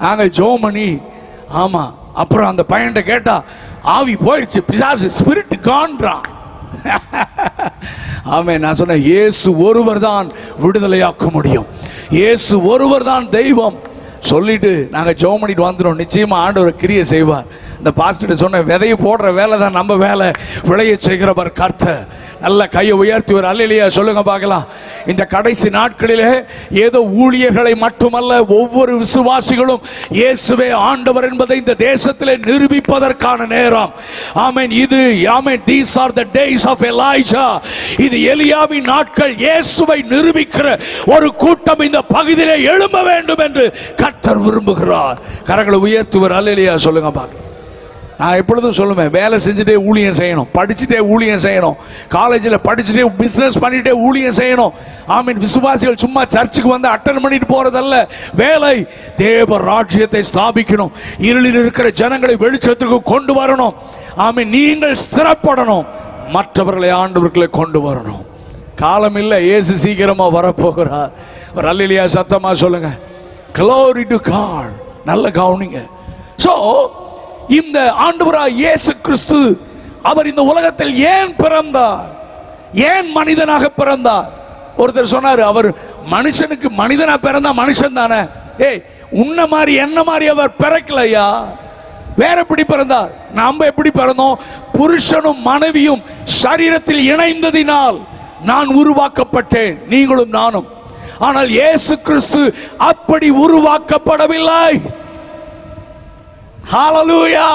நாங்க ஜோமணி. ஆமா. அப்புறம் அந்த பையன்கிட்ட கேட்டா, ஆவி போயிடுச்சு, பிசாசு ஸ்பிரிட் காண்றான். ஆமே. நான் சொன்னேன், இயேசு ஒருவர் தான் விடுதலையாக்க முடியும், இயேசு ஒருவர் தான் தெய்வம் சொல்லிட்டு நாங்க ஜெபம் பண்ணிட்டு வந்துடும். நிச்சயமா ஆண்டவர் கிரியை செய்வார். இந்த பாஸ்டர் சொன்ன விதையை போடுற வேலை தான் நம்ம வேலை, விளைய செய்கிறவர் கர்த்தர். நல்ல கையை உயர்த்தி ஒரு அல்லேலூயா சொல்லுங்க பார்க்கலாம். இந்த கடைசி நாட்களிலே ஏதோ ஊழியர்களை மட்டுமல்ல, ஒவ்வொரு விசுவாசிகளும் இயேசுவே ஆண்டவர் என்பதை இந்த தேசத்திலே நிரூபிப்பதற்கான நேரம். ஆமென். இது ஆமென். These are the days of Elijah. இது எலியாவின் நாட்கள். இயேசுவை நிரூபிக்கிற ஒரு கூட்டம் இந்த பகுதியிலே எழும்ப வேண்டும் என்று கர்த்தர் விரும்புகிறார். கரங்களை உயர்த்தி ஒரு அல்லேலூயா சொல்லுங்க பார்க்கலாம். நான் எப்பொழுதும் சொல்லுவேன், வேலை செஞ்சுட்டே ஊழியம் செய்யணும், படிச்சுட்டே ஊழியம் செய்யணும், காலேஜில் படிச்சுட்டே பிஸ்னஸ் பண்ணிட்டே ஊழியம் செய்யணும். ஆமீன். விசுவாசிகள் சும்மா சர்ச்சுக்கு வந்து அட்டன் பண்ணிட்டு போறதல்ல வேலை. தேவ ராஜ்யத்தை ஸ்தாபிக்கணும், இருளில் இருக்கிற ஜனங்களை வெளிச்சத்துக்கு கொண்டு வரணும். ஆமீன். நீங்கள் ஸ்திரப்படணும், மற்றவர்களை ஆண்டவர்களை கொண்டு வரணும். காலம் இல்லை, இயேசு சீக்கிரமா வரப்போகிறார். ஒரு அல்லேலூயா சத்தமா சொல்லுங்க. Glory to God. நல்ல கவனிங்க. சோ இந்த ஆண்டவராகிய இயேசு கிறிஸ்து அவர் இந்த உலகத்தில் ஏன் பிறந்தார், ஏன் மனிதனாக பிறந்தார்? ஒருத்தர் சொன்னார், அவர் மனுஷனுக்கு மனிதனா பிறந்தா மனுஷன் தானே. ஏய், உன்ன மாதிரி என்ன மாதிரி அவர் பிறக்கலையா, வேற எப்படி பிறந்தார்? நாம எப்படி பிறந்தோம்? புருஷனும் மனைவியும் சரீரத்தில் இணைந்ததினால் நான் உருவாக்கப்பட்டேன், நீங்களும் நானும். ஆனால் இயேசு கிறிஸ்து அப்படி உருவாக்கப்படவில்லை. ஹல்லேலூயா.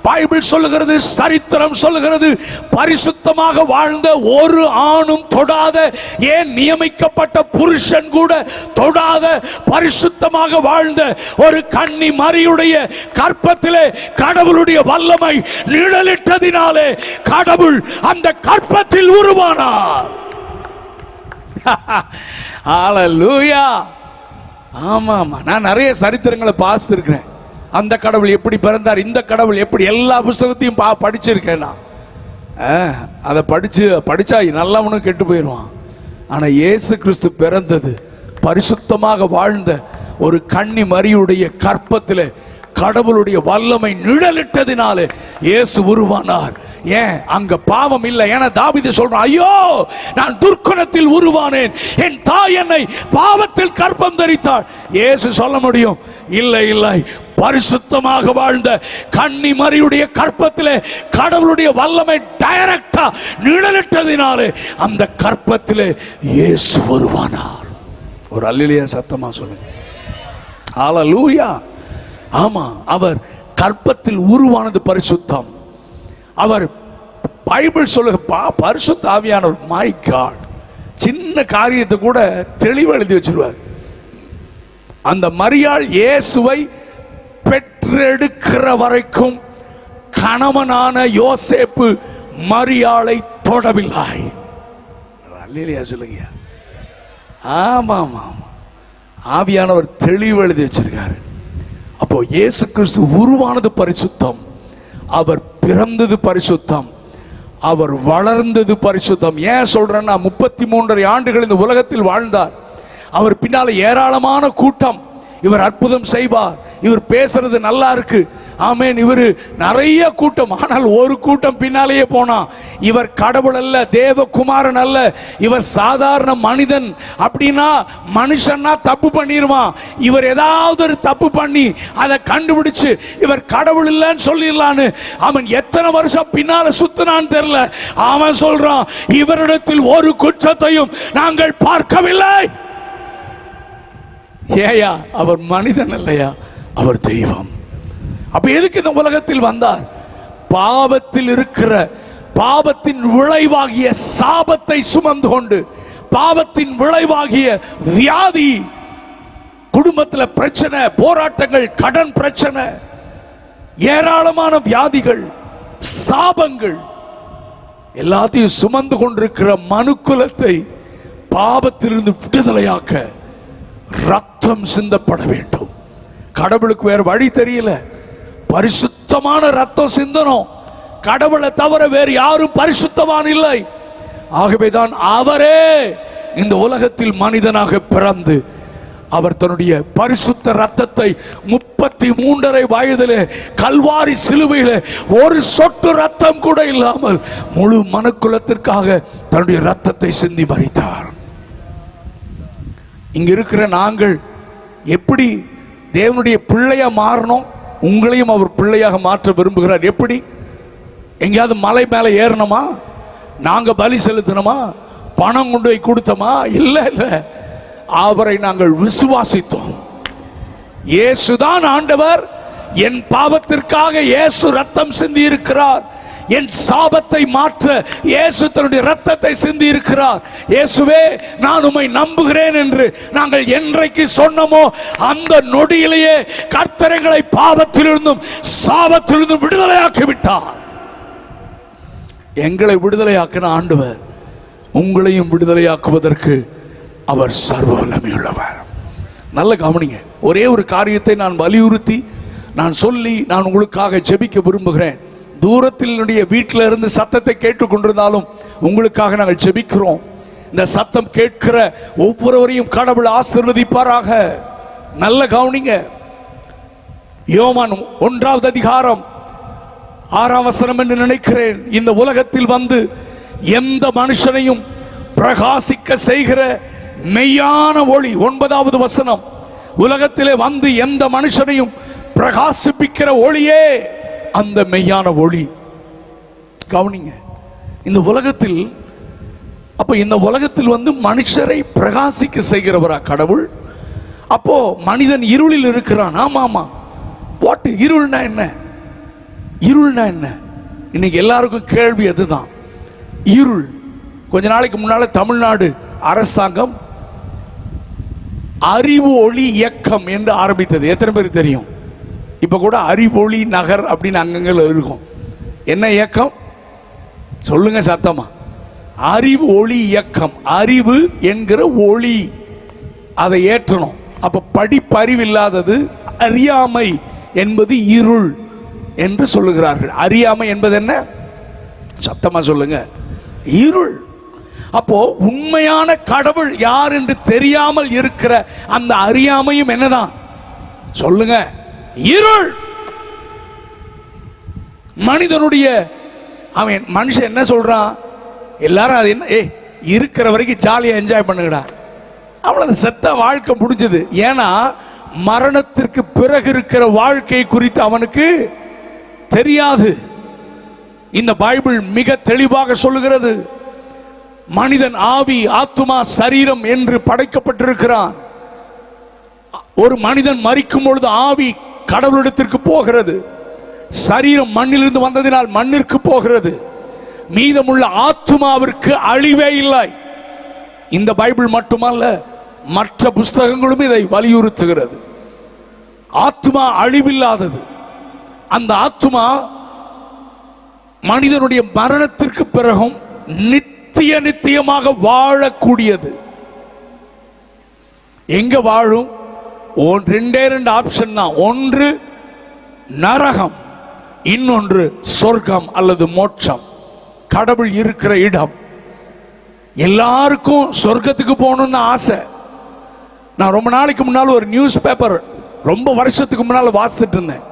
பைபிள் சொல்லுகிறது, சரித்திரம் சொல்லுகிறது, பரிசுத்தமாக வாழ்ந்த ஒரு ஆணும் தொடாத, ஏன் நியமிக்கப்பட்ட புருஷன் கூட தொடாத பரிசுத்தமாக வாழ்ந்த ஒரு கன்னி மரியுடைய கற்பத்திலே கடவுளுடைய வல்லமை நிழலிட்டதினாலே கடவுள் அந்த கற்பத்தில் உருவானார். ஹல்லேலூயா. ஆமா ஆமா. நான் நிறைய சரித்திரங்களை பார்த்திருக்கிறேன். அந்த கடவுள் எப்படி பிறந்தார், இந்த கடவுள் எப்படி, எல்லா புஸ்தகத்தையும் படிச்சிருக்கேன் நான். அதை படிச்சா நல்லவனும் கெட்டு போயிடுவான். ஆனா இயேசு கிறிஸ்து பிறந்தது பரிசுத்தமாக வாழ்ந்த ஒரு கன்னி மரியுடைய கற்பத்திலே கடவுளுடைய வல்லமை நிழலிட்டதினாலே இயேசு உருவானார். ஏன் அங்க பாவம் இல்லை. ஏன்னா தாவீது சொல்றான், ஐயோ நான் துர்க்குணத்தில் உருவானேன், என் தாய் என்னை பாவத்தில் கர்ப்பம் தரித்தாள். இயேசு சொல்ல முடியும், இல்லை இல்லை, பரிசுத்தமாக வாழ்ந்த கன்னி மரியுடைய கற்பத்திலே கடவுளுடைய வல்லமை டைரக்டா நிழலிட்டதினாலே அந்த கற்பத்திலே இயேசு உருவானார். ஒரு அல்லேலூயா சத்தமா சொல்லுங்க. ஹல்லேலூயா. ஆமா, அவர் கற்பத்தில் உருவானது பரிசுத்தம். அவர் பைபிள் சொல்லுங்க, பரிசுத்த ஆவியானவர், மை காட், சின்ன காரியத்தை கூட தெளிவு எழுதி வச்சிருவார். அந்த மரியாள் இயேசுவை பெற்றெடுக்கிற வரைக்கும் கணவனான யோசேப்பு மரியாளை தொடவில்லை. அல்லேலூயா சொல்லுங்க. ஆமா ஆமா, ஆவியானவர் தெளிவு எழுதி வச்சிருக்காரு. அப்போ இயேசு கிறிஸ்து உருவானது பரிசுத்தம், அவர் பிறந்தது பரிசுத்தம், அவர் வளர்ந்தது பரிசுத்தம். ஏன் சொல்றேன்னா, 33 ஆண்டுகள் இந்த உலகத்தில் வாழ்ந்தார். அவர் பின்னால ஏராளமான கூட்டம், இவர் அற்புதம் செய்வார், இவர் பேசுறது நல்லா இருக்கு, ஆமென், இவர் நிறைய கூட்டம். ஆனால் ஒரு கூட்டம் பின்னாலேயே போனா, இவர் கடவுள் அல்ல, தேவகுமாரன் அல்ல, இவர் சாதாரண மனிதன். அப்படின்னா மனுஷன்னா தப்பு பண்ணிடுவான். இவர் ஏதாவது ஒரு தப்பு பண்ணி அதை கண்டுபிடிச்சு இவர் கடவுள் இல்லைன்னு சொல்லிடலான்னு அவன் எத்தனை வருஷம் பின்னால சுத்தினான்னு தெரியல. அவன் சொல்றான், இவரிடத்தில் ஒரு குற்றத்தையும் நாங்கள் பார்க்கவில்லை. ஏயா, அவர் மனிதன் இல்லையா, அவர் தெய்வம். அப்ப எதுக்கு இந்த உலகத்தில் வந்தார்? பாவத்தில் இருக்கிற, பாவத்தின் விளைவாகிய சாபத்தை சுமந்து கொண்டு, பாவத்தின் விளைவாகிய வியாதி, குடும்பத்தில் பிரச்சனை, போராட்டங்கள், கடன் பிரச்சனை, ஏராளமான வியாதிகள், சாபங்கள் எல்லாத்தையும் சுமந்து கொண்டிருக்கிற மனுக்குலத்தை பாவத்திலிருந்து விடுதலையாக்க ரத்தம் சிந்தப்பட வேண்டும். கடவுளுக்கு வேற வழி தெரியல, பரிசுத்தமான ரத்தம் சிந்தனும். கடவுளை தவிர வேறு யாரும் பரிசுத்தவான் இல்லை. ஆகவேதான் அவரே இந்த உலகத்தில் மனிதனாக பிறந்து அவர் தன்னுடைய பரிசுத்த ரத்தத்தை 33 வயதிலே கல்வாரி சிலுவையிலே ஒரு சொட்டு ரத்தம் கூட இல்லாமல் முழு மனுக்குலத்திற்காக தன்னுடைய ரத்தத்தை சிந்தி மரித்தார். இங்க இருக்கிற நாங்கள் எப்படி தேவனுடைய பிள்ளையா மாறணும்? உங்களையும் அவர் பிள்ளையாக மாற்ற விரும்புகிறார். எப்படி? எங்கேயாவது மலை மேலே ஏறணுமா? நாங்க பலி செலுத்தணுமா? பணம் கொண்டு போய் கொடுத்தோமா? இல்ல இல்ல, அவரை நாங்கள் விசுவாசித்தோம். இயேசுதான் ஆண்டவர், என் பாவத்திற்காக இயேசு ரத்தம் சிந்தி இருக்கிறார், என் சாபத்தை மாற்ற இயேசு தன்னுடைய ரத்தத்தை சிந்தி இருக்கிறார். இயேசுவே, நான் உம்மை நம்புகிறேன் என்று நாங்கள் என்றைக்கு சொன்னோமோ அந்த நொடியிலேயே கர்த்தரைகளை பாவத்திலிருந்தும் சாபத்திலிருந்தும் விடுதலையாக்கி விட்டார். எங்களை விடுதலையாக்கின ஆண்டவர் உங்களையும் விடுதலையாக்குவதற்கு அவர் சர்வ வல்லமையுள்ளவர். நல்ல கவனிங்க, ஒரே ஒரு காரியத்தை நான் வலியுறுத்தி நான் சொல்லி நான் உங்களுக்காக ஜெபிக்க விரும்புகிறேன். தூரத்தில் வீட்டில் இருந்து சத்தத்தை கேட்டுக்கொண்டிருந்தாலும் உங்களுக்காக நாங்கள் ஜெபிக்கிறோம். இந்த சத்தம் கேட்கிற ஒவ்வொருவரையும் கடவுள் ஆசீர்வதிப்பாராக. நல்ல கவனிங்க, யோவான் 1 அதிகாரம் 6 வசனம் என்று நினைக்கிறேன். இந்த உலகத்தில் வந்து எந்த மனுஷனையும் பிரகாசிக்க செய்கிற மெய்யான ஒளி, 9 வசனம், உலகத்திலே வந்து எந்த மனுஷனையும் பிரகாசிப்பிக்கிற ஒளியே அந்த மெய்யான ஒளி. கவனிங்க, இந்த உலகத்தில், அப்ப இந்த உலகத்தில் வந்து மனுஷரை பிரகாசிக்க செய்கிறவரா கடவுள்? அப்போ மனிதன் இருளில் இருக்கிறான். ஆமா ஆமா, வாட் இருள்னா என்ன? இருள்னா என்ன? இன்னைக்கு எல்லாருக்கும் கேள்வி அதுதான். இருள். கொஞ்ச நாளைக்கு முன்னால தமிழ்நாடு அரசாங்கம் அறிவு ஒளி இயக்கம் என்று ஆரம்பித்தது. எத்தனை பேருக்கு தெரியும்? இப்ப கூட அறிவொளி நகர் அப்படின்னு அங்கங்கள் இருக்கும். என்ன இயக்கம் சொல்லுங்க சத்தமா? அறிவு ஒளி இயக்கம். அறிவு என்கிற ஒளி, அதை ஏற்றணும். அப்ப படிப்பறிவு இல்லாதது, அறியாமை என்பது இருள் என்று சொல்லுகிறார்கள். அறியாமை என்பது என்ன? சத்தமா சொல்லுங்க, இருள். அப்போ உண்மையான கடவுள் யார் என்று தெரியாமல் இருக்கிற அந்த அறியாமையும் என்னதான்? சொல்லுங்க, இருள். மனிதனுடைய அவன் மனுஷன் என்ன சொல்றான், எல்லாரும் அது என்ன இருக்கிற வரைக்கும் ஜாலியா என்ஜாய் பண்ணுங்கடா, அவ்வளவு செத்த வாழ்க்கை முடிஞ்சது. ஏன்னா மரணத்திற்கு பிறகு இருக்கிற வாழ்க்கை குறித்து அவனுக்கு தெரியாது. இந்த பைபிள் மிக தெளிவாக சொல்லுகிறது, மனிதன் ஆவி, ஆத்துமா, சரீரம் என்று படைக்கப்பட்டிருக்கிறான். ஒரு மனிதன் மரிக்கும் பொழுது ஆவி கடவுளிடத்திற்கு போகிறது, சரீரம் மண்ணிலிருந்து வந்ததினால் மண்ணிற்கு போகிறது, மீதமுள்ள ஆத்துமாவிற்கு அழிவே இல்லை. இந்த பைபிள் மட்டுமல்ல, மற்ற புஸ்தகங்களும் இதை வலியுறுத்துகிறது. ஆத்துமா அழிவில்லாதது. அந்த ஆத்துமா மனிதனுடைய மரணத்திற்கு பிறகும் நித்தியமாக வாழக்கூடியது. எங்க வாழும்? ரெண்டே ஆப்ஷன் தான். ஒன்று நரகம், இன்னொன்று சொர்க்கம் அல்லது மோட்சம், கடவுள் இருக்கிற இடம். எல்லாருக்கும் சொர்க்கத்துக்கு போகணும்னு ஆசை. நான் ரொம்ப நாளைக்கு முன்னால் ஒரு நியூஸ் பேப்பர் ரொம்ப வருஷத்துக்கு முன்னால் வாசித்துட்டு இருந்தேன்.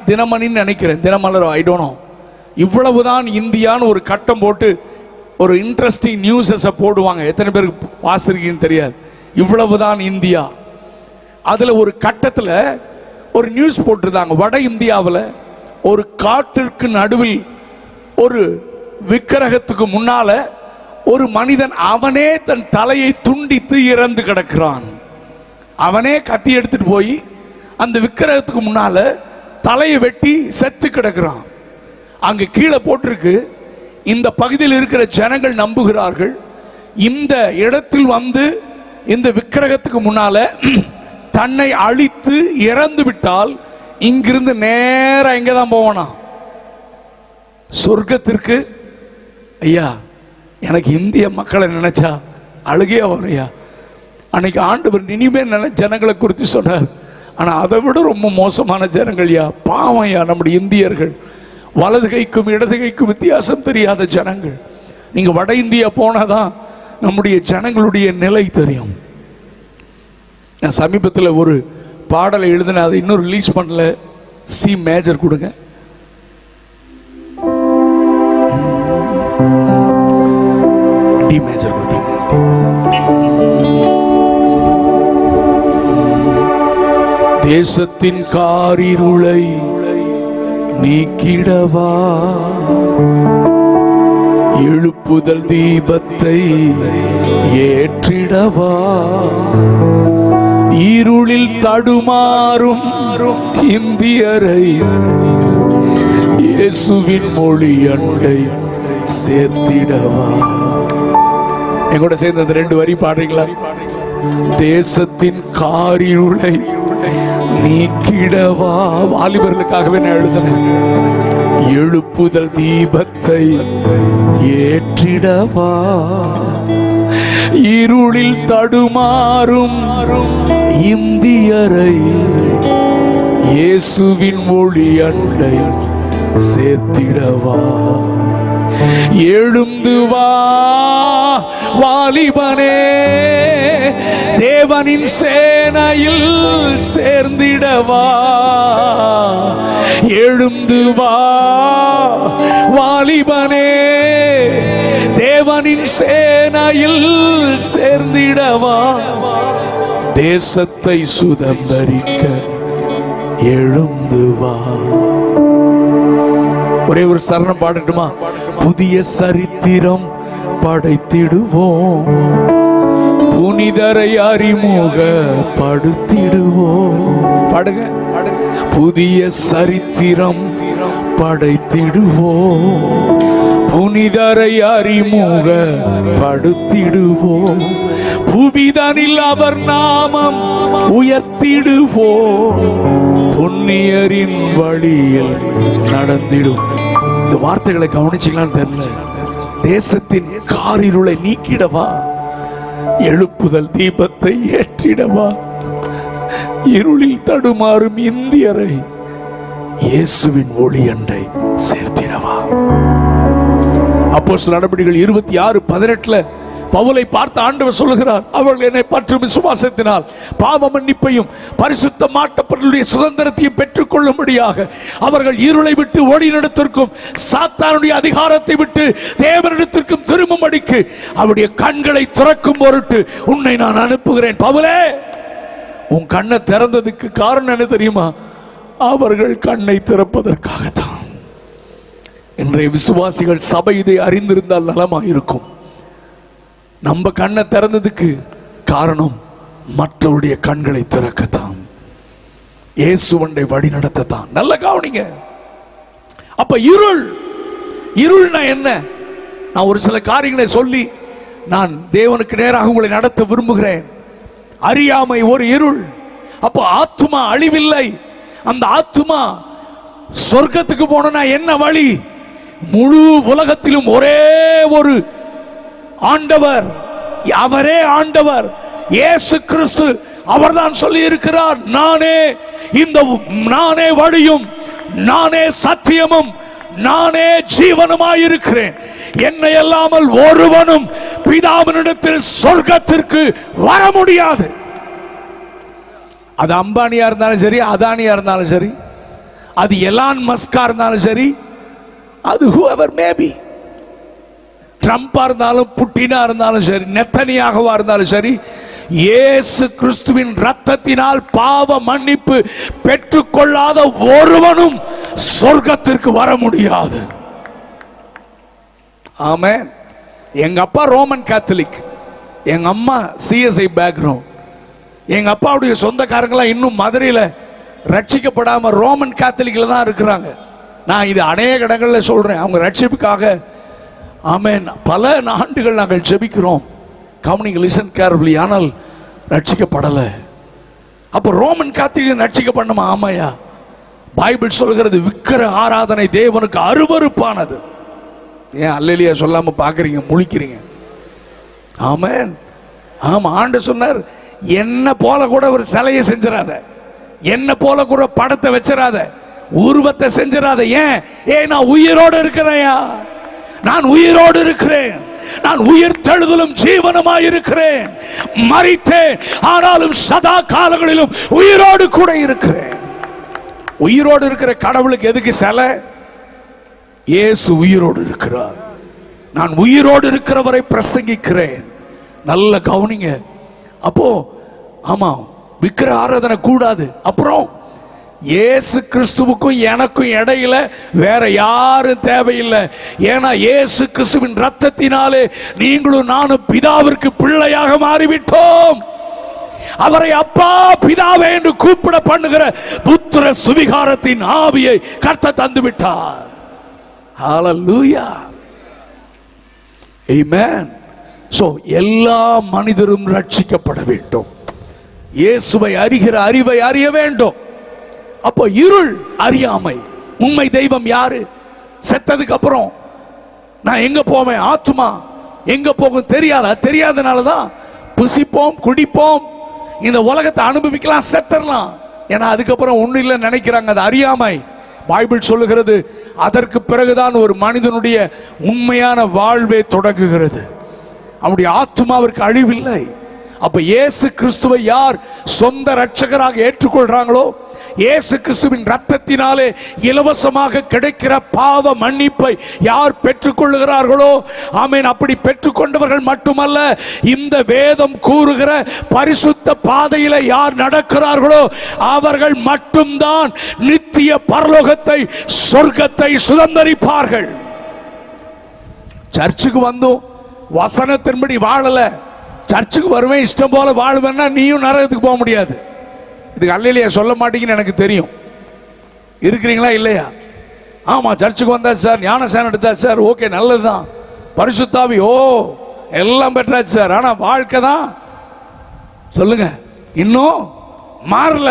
தினமணின்னு நினைக்கிறேன், தினமலர், ஐ டோன்ட் நோ. இவ்வளவுதான் இந்தியான்னு ஒரு கட்டம் போட்டு ஒரு இன்ட்ரெஸ்டிங் நியூஸஸ் போடுவாங்க. எத்தனை பேருக்கு வாசிருக்கீங்கன்னு தெரியாது. இவ்வளவுதான் இந்தியா. அதுல ஒரு கட்டத்தில் ஒரு நியூஸ் போட்டிருந்தாங்க. வட இந்தியாவில் ஒரு காட்டிற்கு நடுவில் ஒரு விக்கிரகத்துக்கு முன்னால ஒரு மனிதன் அவனே தன் தலையை துண்டித்து இறந்து கிடக்கிறான். அவனே கத்தி எடுத்துட்டு போய் அந்த விக்கிரகத்துக்கு முன்னால தலையை வெட்டி செத்து கிடக்கிறான். அங்க கீழே போட்டிருக்கு, இந்த பகுதியில் இருக்கிற ஜனங்கள் நம்புகிறார்கள், இந்த இடத்தில் வந்து இந்த விக்கிரகத்துக்கு முன்னால தன்னை அழித்து இறந்து விட்டால் இங்கிருந்து நேரா எங்க தான் போவானா? சொர்க்கத்திற்கு. ஐயா, எனக்கு இந்திய மக்களை நினைச்சா அழுகையா வரையா. அன்னைக்கு ஆண்டவர் நினிவே ஜனங்களை குறித்து சொன்னார். ஆனா அதை விட ரொம்ப மோசமான ஜனங்கள்யா, பாவம்யா நம்முடைய இந்தியர்கள். வலது கைக்கும் இடது கைக்கும் வித்தியாசம் தெரியாத ஜனங்கள். நீங்க வட இந்தியா போனாதான் நம்முடைய ஜனங்களுடைய நிலை தெரியும். நான் சமீபத்தில் ஒரு பாடலை எழுதின, அதை இன்னும் ரிலீஸ் பண்ணல. சி மேஜர் கொடுங்க. D major. தேசத்தின் காரிருளை நீக்கிடவா, எழுப்புதல் தீபத்தை ஏற்றிடவா, இருளில் தடுமாறும் இந்தியரை இயேசுவின் மொழி அண்டை சேர்த்திடவா. எங்கூட சேர்ந்து அந்த 2 வரி பாடுறீங்களா? தேசத்தின் காரிருளை நீக்கிடவா. வாலிபர்களுக்காகவே நான் எழுதினேன். எழுப்புதல் தீபத்தை ஏற்றிடவா, இருளில் தடுமாறும் இந்தியரை இயேசுவின் மொழி அண்டை சேர்த்திடவா. எழுந்து வா வாலிபனே, தேவனின் சேனையில் சேர்ந்திடவா. எழுந்து வா வாலிபனே, தேவனின் சேனையில் சேர்ந்திடவா. தேசத்தை சுதந்தரிக்க எழுந்து வா. ஒரே ஒரு சரணம் பாடட்டுமா? புதிய சரித்திரம் படைத்திடுவோம், புனிதரை அறிமுகப்படுத்திடுவோம். பாடுங்க. புதிய சரித்திரம் படைத்திடுவோம், புனிதரை அறிமுகப்படுத்திடுவோம், புவிதனில் அவர் நாமம் உயர்த்திடுவோம், புண்ணியரின் வழியில் நடந்திடும். இந்த வார்த்தைகளை கவனிச்சீங்களான்னு தெரியல. தேசத்தின் காரிருளை நீக்கிடவா, எழுப்புதல் தீபத்தை ஏற்றிடவா, இருளில் தடுமாறும் இந்தியரை இயேசுவின் ஒளி அண்டை சேர்த்திடவா. அப்போஸ்தலர் நடபடிகள் 26:18 பவுலை பார்த்து ஆண்டவர் சொல்லுகிறார், அவர்கள் என்னை பற்றும் விசுவாசத்தினால் பாவ மன்னிப்பையும் பரிசுத்த மாட்டப்பட்ட சுதந்திரத்தையும் பெற்றுக் கொள்ளும்படியாக அவர்கள் இருளை விட்டு ஓடினிடத்திற்கும் சாத்தானுடைய அதிகாரத்தை விட்டு தேவனிடத்திற்கும் திரும்பும்படிக்கு அவருடைய கண்களை திறக்கும் பொருட்டு உன்னை நான் அனுப்புகிறேன். பவுலே, உன் கண்ணை திறந்ததுக்கு காரணம் என்ன தெரியுமா? அவர்கள் கண்ணை திறப்பதற்காகத்தான். இன்றைய விசுவாசிகள் சபை இதை அறிந்திருந்தால் நலமாயிருக்கும். நம்ம கண்ணை திறந்ததுக்கு காரணம் மற்றவருடைய கண்களை திறக்கத்தான், இயேசுவண்டை வழி நடத்தத்தான். நல்ல கவனிங்க. அப்ப இருள்னா என்ன? நான் ஒரு சில காரியங்களை சொல்லி நான் தேவனுக்கு நேராக உங்களை நடத்த விரும்புகிறேன். அறியாமை ஒரு இருள். அப்போ ஆத்துமா அழிவில்லை. அந்த ஆத்துமா சொர்க்கத்துக்கு போனா என்ன வழி? முழு உலகத்திலும் ஒரே ஒரு ஆண்டவர், அவரே ஆண்டவர் இயேசு கிறிஸ்து. அவர்தான் சொல்லி இருக்கிறார், நானே வழியும் நானே சத்தியமும் நானே ஜீவனுமாயிருக்கிறேன். என்னை அல்லாமல் ஒருவனும் பிதாவினிடத்தில் சொர்க்கத்திற்கு வர முடியாது. அது அம்பானியா இருந்தாலும் சரி, அதானியா இருந்தாலும் சரி, அது எலான் மஸ்கா இருந்தாலும் சரி, அது whoever may be, ட்ரம்பா இருந்தாலும் புட்டினா இருந்தாலும் சரி, நெத்தனியாகவா இருந்தாலும் சரி, இயேசு கிறிஸ்துவின் ரத்தத்தினால் பாவ மன்னிப்பு பெற்றுக்கொள்ளாத ஒருவனும் சொர்க்கத்திற்கு வர முடியாது. ஆமென். எங்க அப்பா ரோமன் கேத்தலிக், எங்க அம்மா சிஎஸ்ஐ பேக்ரவுண்ட். எங்க அப்பாவுடைய சொந்தக்காரங்களாம் இன்னும் மதுரையில் ரட்சிக்கப்படாம ரோமன் கேத்தலிக்ல தான் இருக்கிறாங்க. நான் இது அநேக இடங்களில் சொல்றேன், அவங்க ரட்சிப்புக்காக. ஆமென். பல ஆண்டுகள் நாங்கள் ஜெபிக்கிறோம். கவனிங்க, லிசன் கேர்ஃபுல்லி. ஆனால் ரட்சிக்கப்படலை. அப்போ ரோமன் கேத்தலிக் ரட்சிக்கப்படணுமா? ஆமாயா. பைபிள் சொல்கிறது விக்கிர ஆராதனை தேவனுக்கு அருவருப்பானது. ஏன் அல்லேலூயா சொல்லாம பாக்குறீங்க, முழிக்கிறீங்க? ஆமென். ஆமா, ஆண்டவர் சொன்னார், என்ன போல கூட ஒரு சிலையை செஞ்சிடாத, என்ன போல கூட படத்தை வச்சிடாத, உருவத்தை செஞ்சிடாத. ஏன் நான் உயிரோடு இருக்கிறேயா? நான் உயிரோடு இருக்கிறேன். நான் உயிர் தெழுதலும் ஜீவனுமாய் இருக்கிறேன். மரித்தேன், ஆனாலும் சதா காலங்களிலும் உயிரோடு கூட இருக்கிறேன். உயிரோடு இருக்கிற கடவுளுக்கு எதுக்கு சிலை? இயேசு உயிரோடு இருக்கிறார். நான் உயிரோடு இருக்கிறவரை பிரசங்கிக்கிறேன். நல்ல கவனிங்க. அப்போ ஆமா, விக்கிர ஆராதனை கூடாது. அப்புறம் இயேசு கிறிஸ்துவுக்கும் எனக்கும் இடையில வேற யாரும் தேவையில்லை. ஏன்னா இயேசு கிறிஸ்துவின் ரத்தத்தினாலே நீங்களும் நானும் பிதாவிற்கு பிள்ளையாக மாறிவிட்டோம். அவரை அப்பா பிதாவே என்று கூப்பிட பண்ணுகிற புத்திர சுவிகாரத்தின் ஆவியை கர்த்தர் தந்து விட்டார். ஹல்லேலூயா, ஆமென். சோ எல்லா மனிதரும் ரட்சிக்கப்பட வேண்டும். இயேசுவை அறிகிற அறிவை அறிய வேண்டும். அப்போ இருள், அறியாமை. உண்மை தெய்வம் யாரு? செத்ததுக்கு அப்புறம் நான் எங்க போவேன்? ஆத்துமா எங்க போகும் தெரியாதனாலதான் புசிப்போம், குடிப்போம், இந்த உலகத்தை அனுபவிக்கலாம், செத்தரலாம். ஏன்னா அதுக்கப்புறம் ஒன்னும் இல்லை நினைக்கிறாங்க. அது அறியாமை. பைபிள் சொல்லுகிறது, அதற்கு பிறகுதான் ஒரு மனிதனுடைய உண்மையான வாழ்வே தொடங்குகிறது. அவனுடைய ஆத்துமாவிற்கு அழிவில்லை. அப்ப இயேசு கிறிஸ்துவை யார் சொந்த ரட்சகராக ஏற்றுக்கொள்றாங்களோ, இயேசு கிறிஸ்துவின் ரத்தத்தினாலே இலவசமாக கிடைக்கிற பாவ மன்னிப்பை யார் பெற்றுக்கொள்ளுகிறார்களோ, ஆமென், அப்படி பெற்றுக்கொண்டவர்கள் மட்டுமல்ல, இந்த வேதம் கூறுகிற பரிசுத்த பாதையில யார் நடக்கிறார்களோ அவர்கள் மட்டும்தான் நித்திய பரலோகத்தை, சொர்க்கத்தை சுதந்தரிப்பார்கள். சர்ச்சுக்கு வந்தோம், வசனத்தின்படி வாழல, சர்ச்சுக்கு வருவேன் இஷ்டம் போல வாழ்வேன்னா நீயும் நரகத்துக்கு போக முடியாது. இதுக்கு அல்லேலூயா சொல்ல மாட்டீங்கன்னு எனக்கு தெரியும். இருக்கிறீங்களா இல்லையா? ஆமா, சர்ச்சுக்கு வந்தா சார், ஞானஸ்நானம் எடுத்தா சார், ஓகே, நல்லதுதான். பரிசுத்தாவி எல்லாம் பெற்றாச்சு சார். ஆனா வாழ்க்கை தான் சொல்லுங்க இன்னும் மாறல.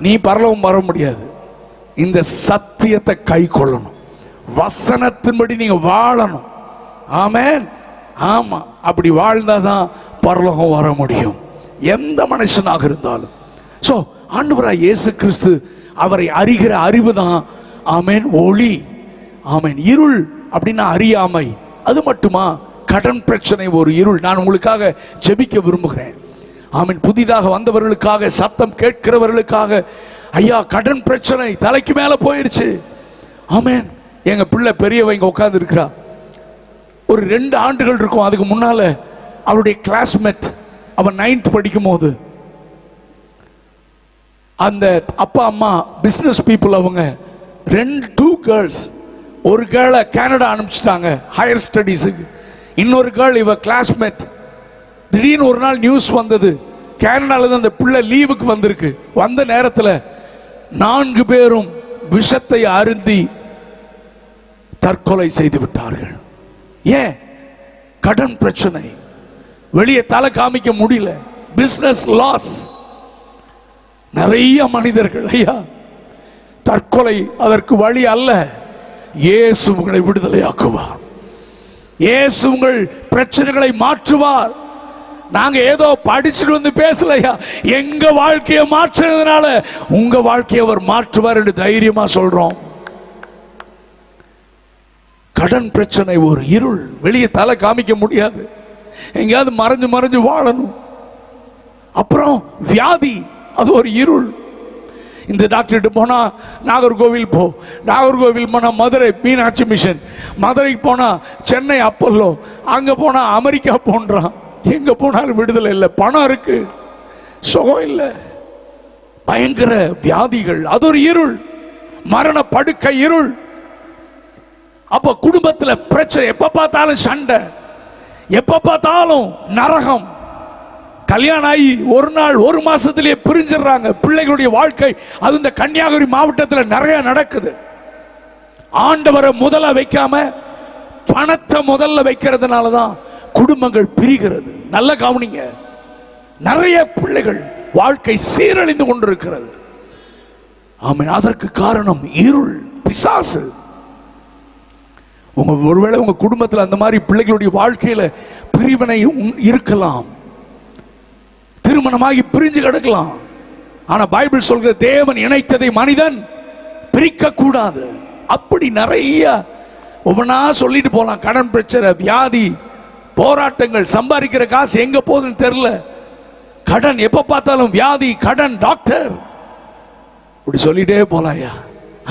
நீ பரலோகம் வர முடியாது. இந்த சத்தியத்தை கை கொள்ளணும், வசனத்தின்படி நீங்க வாழணும். ஆமென். ஆமா, அப்படி வாழ்ந்தாதான் பரலோகம் வர முடியும், எந்த மனுஷனாக இருந்தாலும். சோ ஆண்டவராய் இயேசு கிறிஸ்து, அவரை அறிகிற அறிவு தான் ஆமென் ஒளி. ஆமென். இருள் அப்படின்னா அறியாமை. அது மட்டுமா? கடன் பிரச்சனை ஒரு இருள். நான் உங்களுக்காக ஜெபிக்க விரும்புகிறேன். ஆமென். புதிதாக வந்தவர்களுக்காக, சத்தம் கேட்கிறவர்களுக்காக, ஐயா கடன் பிரச்சனை தலைக்கு மேல போயிருச்சு. ஆமென். எங்க பிள்ளை பெரியவங்க உட்கார்ந்து இருக்கிறா. ஒரு 2 ஆண்டுகள் இருக்கும் அதுக்கு முன்னால அவருடைய கிளாஸ்மேட், அவன் 9th படிக்கும் போது, அந்த அப்பா அம்மா பிசினஸ் பீப்புள், அவங்க 2 கேர்ள்ஸ், ஒரு கேர்ளை கனடா அனுப்பிச்சிட்டாங்க ஹையர் ஸ்டடீஸுக்கு, இன்னொரு கேர்ள் இவ கிளாஸ்மேட். திடீர்னு ஒரு நாள் நியூஸ் வந்தது, கனடால அந்த பிள்ளை லீவுக்கு வந்திருக்கு. வந்த நேரத்தில் 4 பேரும் விஷத்தை அருந்தி தற்கொலை செய்து விட்டார்கள். ஏன்? கடன் பிரச்சனை. வெளியே தலை காமிக்க முடியல, பிசினஸ் லாஸ். நிறைய மனிதர்கள் ஐயா தற்கொலை அதற்கு வழி அல்ல. இயேசு உங்களை விடுதலையாக்குவார். இயேசு உங்கள் பிரச்சனைகளை மாற்றுவார். நாங்க ஏதோ படிச்சுட்டு வந்து பேசலையா, எங்க வாழ்க்கையை மாற்றுறதுனால உங்க வாழ்க்கையை அவர் மாற்றுவார் என்று தைரியமா சொல்றோம். கடன் பிரச்சனை ஒரு இருள், வெளியே தலை காமிக்க முடியாது, எங்கேயாவது மறைஞ்சு மறைஞ்சு வாழணும். அப்புறம் வியாதி, அது ஒரு இருள். இந்த டாக்டர்கிட்ட போனா நாகர்கோவில் போ, நாகர்கோவில் போனா மதுரை மீனாட்சி மிஷன், மதுரைக்கு போனா சென்னை அப்பல்லோ, அங்க போனா அமெரிக்கா போன்றான். எங்க போனாலும் விடுதலை இல்லை. பணம் இருக்கு, சுகம் இல்லை, பயங்கர வியாதிகள், அது ஒரு இருள். மரண படுக்கை இருள். அப்ப குடும்பத்தில் பிரச்சனை, எப்ப பார்த்தாலும் சண்டை, எப்ப பார்த்தாலும் நரகம். கல்யாணம் ஆகி ஒரு நாள் ஒரு மாசத்திலேயே பிரிஞ்சிடறாங்க. பிள்ளைகளுடைய வாழ்க்கை அது இந்த கன்னியாகுமரி மாவட்டத்தில் நிறைய நடக்குது. ஆண்டவரை முதல்ல வைக்காம பணத்தை முதல்ல வைக்கிறதுனால தான் குடும்பங்கள் பிரிகிறது. நல்ல கவனிங்க, நிறைய பிள்ளைகள் வாழ்க்கை சீரழிந்து கொண்டிருக்கிறது. ஆமென். அதற்கு காரணம் இருள், பிசாசு. ஒருவேளை உங்க குடும்பத்தில் அந்த மாதிரி பிள்ளைகளுடைய வாழ்க்கையில பிரிவினை இருக்கலாம், திருமணமாகி பிரிஞ்சு கிடக்கலாம். ஆனா பைபிள் சொல்கிற தேவன் இணைத்ததை மனிதன் பிரிக்க கூடாது. அப்படி நிறைய ஒவ்வொன்றா சொல்லிட்டு போலாம். கடன் பிரச்சனை, வியாதி, போராட்டங்கள், சம்பாதிக்கிற காசு எங்க போகுதுன்னு தெரியல, கடன், எப்ப பார்த்தாலும் வியாதி, கடன், டாக்டர், இப்படி சொல்லிட்டே போலாயா.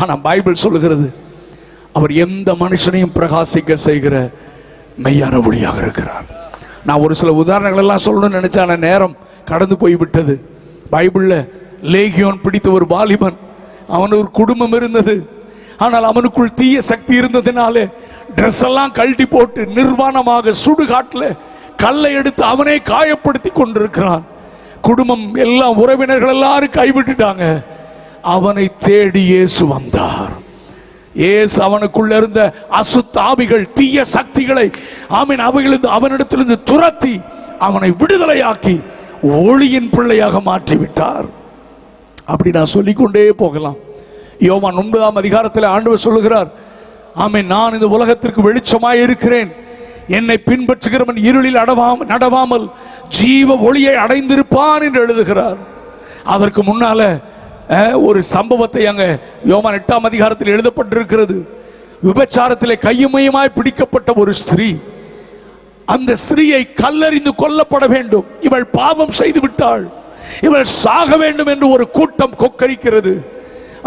ஆனா பைபிள் சொல்லுகிறது அவர் எந்த மனுஷனையும் பிரகாசிக்க செய்கிற மெய்யான ஒளியாக இருக்கிறார். நான் ஒரு சில உதாரணங்கள் எல்லாம் சொல்லணும்னு நினைச்சேன், நேரம் கடந்து போய்விட்டது. பைபிள்ல லேகியோன் பிடித்த ஒரு வாலிபன், அவனுக்கு ஒரு குடும்பம் இருந்தது. ஆனால் அவனுக்குள் தீய சக்தி இருந்ததினாலே ட்ரெஸ் எல்லாம் கழட்டி போட்டு நிர்வாணமாக சுடுகாட்டில் கல்லை எடுத்து அவனே காயப்படுத்தி கொண்டிருக்கிறான். குடும்பம் எல்லாம், உறவினர்கள் எல்லாரும் கைவிட்டுட்டாங்க. அவனை தேடி இயேசு வந்தார். இயேசு அவனுக்குள்ள இருந்த அசுத்தாவிகள், தீய சக்திகளை ஆமீன் அவனிடத்திலிருந்து துரத்தி அவனை விடுதலையாக்கி ஒளியின் பிள்ளையாக மாற்றிவிட்டார். அப்படி நான் சொல்லிக்கொண்டே போகலாம். யோவான் 9ஆம் அதிகாரத்தில் ஆண்டவர் சொல்லுகிறார், ஆமென், நான் இந்த உலகத்திற்கு வெளிச்சமாய் இருக்கிறேன், என்னை பின்பற்றுகிறவன் இருளில் நடவாமல் ஜீவ ஒளியை அடைந்திருப்பான் என்று எழுதுகிறார். அதற்கு முன்னால ஒரு சம்பவத்தை அங்க யோவான் 8ஆம் அதிகாரத்தில் எழுதப்பட்டிருக்கிறது. விபச்சாரத்திலே கையுமையுமாய் பிடிக்கப்பட்ட ஒரு ஸ்திரீ, அந்த ஸ்திரீயை கல்லறிந்து கொல்லப்பட வேண்டும், இவள் பாவம் செய்து விட்டாள், இவள் சாக வேண்டும் என்று ஒரு கூட்டம் கொக்கரிக்கிறது.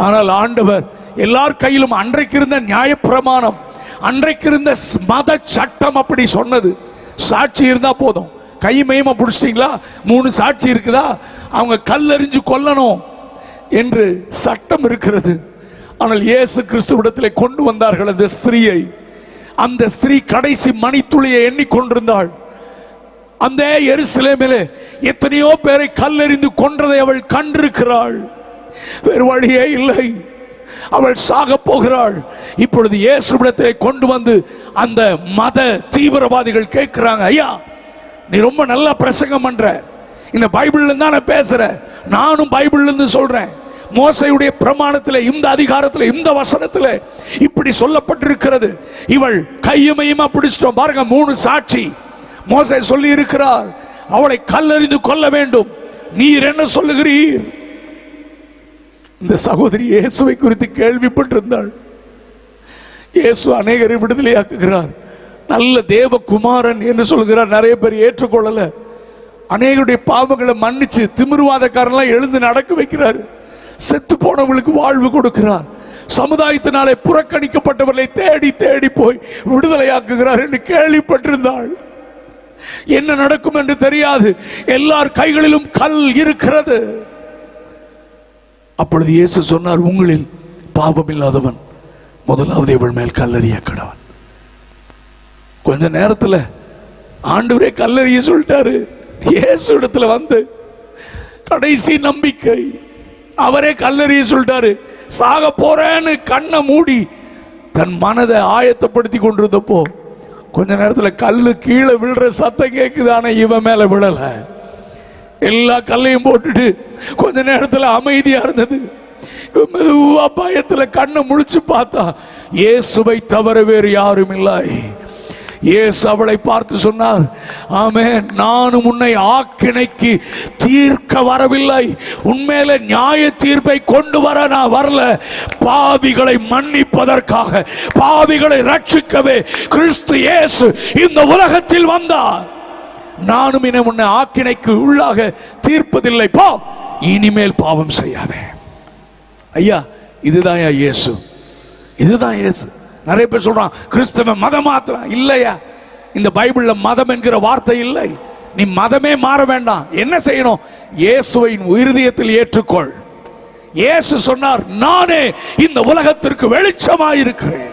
ஆனால் ஆண்டவர் எல்லார் கையிலும் அன்றைக்கு இருந்த நியாயப்பிரமாணம், அன்றைக்கு இருந்த மத சட்டம் அப்படி சொன்னது. சாட்சி இருந்தா போதும். கையுமையுமா பிடிச்சிட்டீங்களா, 3 சாட்சி இருக்குதா, அவங்க கல்லறிஞ்சு கொல்லணும் என்று சட்டம் இருக்கிறது. ஆனால் இயேசு கிறிஸ்துவிடத்தில் கொண்டு வந்தார்கள் அந்த ஸ்திரீயை. அந்த ஸ்திரீ கடைசி மணித்துளியை எண்ணிக்கொண்டிருந்தாள். அந்த எருசலேமிலே எத்தனையோ பேரை கல்லெறிந்து கொன்றதை அவள் கண்டிருக்கிறாள். வேறு வழியே இல்லை, அவள் சாக போகிறாள். இப்பொழுது இயேசுவிடத்திலே கொண்டு வந்து அந்த மத தீவிரவாதிகள் கேட்கிறாங்க, ஐயா நீ ரொம்ப நல்லா பிரசங்கம் பண்ற, இந்த பைபிள்ல தான் நான் பேசுறேன், நானும் பைபிள்ல இருந்து சொல்றேன், மோசையுடைய பிரமாணத்தில் இந்த அதிகாரத்தில் இந்த வசனத்தில் இப்படி சொல்லப்பட்டிருக்கிறது, இவள் கையுமையுமா பிடிச்சிட்டோம் பாருங்க, 3 சாட்சி மோசை சொல்லி இருக்கிறார், அவளை கல்லெறிந்து கொல்ல வேண்டும், நீர் என்ன சொல்லுகிறீர்? இந்த சகோதரி இயேசுவை குறித்து கேள்விப்பட்டிருந்தாள். இயேசு அநேகரை விடுதலையாக்குகிறார். நல்ல தேவகுமாரன் என்று சொல்கிறார். நிறைய பேர் ஏற்றுக்கொள்ளல. அநேகருடைய பாவங்களை மன்னிச்சு திமிர்வாதக்காரெல்லாம் எழுந்து நடக்க வைக்கிறார். செத்து போனவங்களுக்கு வாழ்வு கொடுக்கிறார். சமுதாயத்தினாலே புறக்கணிக்கப்பட்டவர்களை தேடி தேடி போய் விடுதலையாக்குகிறார் என்று கேள்விப்பட்டிருந்தாள். என்ன நடக்கும் என்று தெரியாது. எல்லார் கைகளிலும் கல் இருக்கிறது. அப்பொழுது இயேசு சொன்னார், உங்களில் பாவம் இல்லாதவன் முதலாவது இவள் மேல் கல்லறிய கடவன். கொஞ்ச நேரத்தில் ஆண்டவரே கல்லறிய சொல்லிட்டாரு. இயேசு இடத்துல வந்து கடைசி நம்பிக்கை, அவரே கல்லறிய சொல்லிட்டாரு. சாக போறேன்னு கண்ணை மூடி தன் மனதை ஆயத்தப்படுத்தி கொண்டிருந்தப்போ கொஞ்ச நேரத்தில் கல்லு கீழே விழுற சத்தம் கேட்குது. ஆனா இவன் மேல விழல. எல்லா கல்லையும் போட்டுட்டு கொஞ்ச நேரத்தில் அமைதியா இருந்தது. மெதுவா பயத்துல கண்ணை முழிச்சு பார்த்தா இயேசுவை தவிர வேறு யாரும் இல்லை. இயேசு அவளை பார்த்து சொன்னார், ஆமென், நானும் உன்னை ஆக்கினைக்கு தீர்க்க வரவில்லை, உன்மேல நியாய தீர்ப்பை கொண்டு வர நான் வரல. பாவிகளை மன்னிப்பதற்காக, பாவிகளை ரட்சிக்கவே கிறிஸ்து இயேசு இந்த உலகத்தில் வந்தார். நானும் இனி உன்னை ஆக்கினைக்கு உள்ளாக தீர்ப்பதில்லை. போ, இனிமேல் பாவம் செய்யாதே. ஐயா, இதுதான் இயேசு, இதுதான் இயேசு. நிறைய பேர் சொல்றான் கிறிஸ்தவ மதம் மாத்திரம். இல்லையா, இந்த பைபிள்ல மதம் என்கிற வார்த்தை இல்லை. நீ மதமே மாற வேண்டாம். என்ன செய்யணும்? இயேசுவை இருதயத்தில் ஏற்றுக்கொள். இயேசு சொன்னார், நானே இந்த உலகத்திற்கு வெளிச்சமாயிருக்கிறேன்.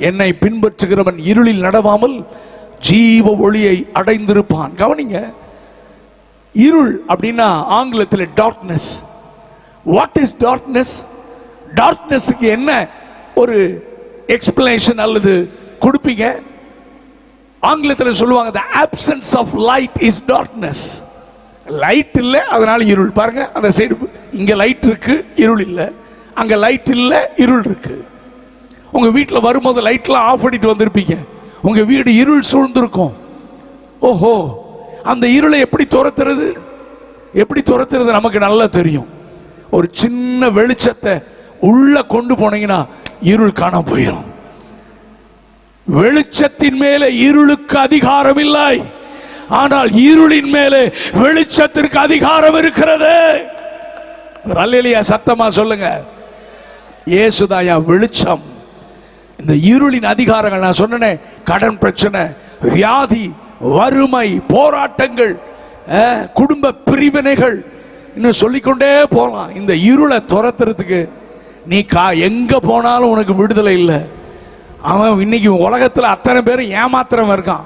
என்னை பின்பற்றுகிறவன் இருளில் நடவாமல் ஜீவ ஒளியை அடைந்திருப்பான். கவனிங்க, இருள் அப்படின்னா ஆங்கிலத்தில் டார்க்னஸ். What is darkness? டார்க்னஸுக்கு என்ன ஒரு எக்ஸ்பிளனேஷன் அல்லது கொடுப்பீங்க? ஆங்கிலத்தில் சொல்லுவாங்க, the absence of light is darkness. Light இல்லை, அதனால இருள். பாருங்க, அந்த சைடு இங்க லைட் இருக்கு, இருள் இல்லை. அங்க லைட் இல்லை, இருள் இருக்கு. உங்க வீட்டில் வரும்போது லைட்லாம் ஆஃப் பண்ணிட்டு வந்திருப்பீங்க. உங்க வீடு இருள் சூழ்ந்திருக்கும். ஓஹோ, அந்த இருளை எப்படி துரத்துறது? எப்படி துரத்துறது நமக்கு நல்லா தெரியும். ஒரு சின்ன வெளிச்சத்தை உள்ள கொண்டு போனீங்கன்னா இருள் காண போயிடும். வெளிச்சத்தின் மேலே இருளுக்கு அதிகாரம் இல்லை, ஆனால் இருளின் மேலே வெளிச்சத்திற்கு அதிகாரம் இருக்கிறது. அல்லேலூயா, சத்தமா சொல்லுங்க. இயேசுதாயா வெளிச்சம். இந்த இருளின் அதிகாரங்கள் நான் சொன்னேன், கடன் பிரச்சனை, வியாதி, வறுமை, போராட்டங்கள், குடும்ப பிரிவினைகள், இன்னும் சொல்லிக்கொண்டே போகலாம். இந்த இருளை துரத்துறதுக்கு நீ எங்க போனாலும் உனக்கு விடுதலை இல்லை. அவன் இன்னைக்கு உலகத்தில் அத்தனை பேரும் ஏமாத்திரம் இருக்கான்.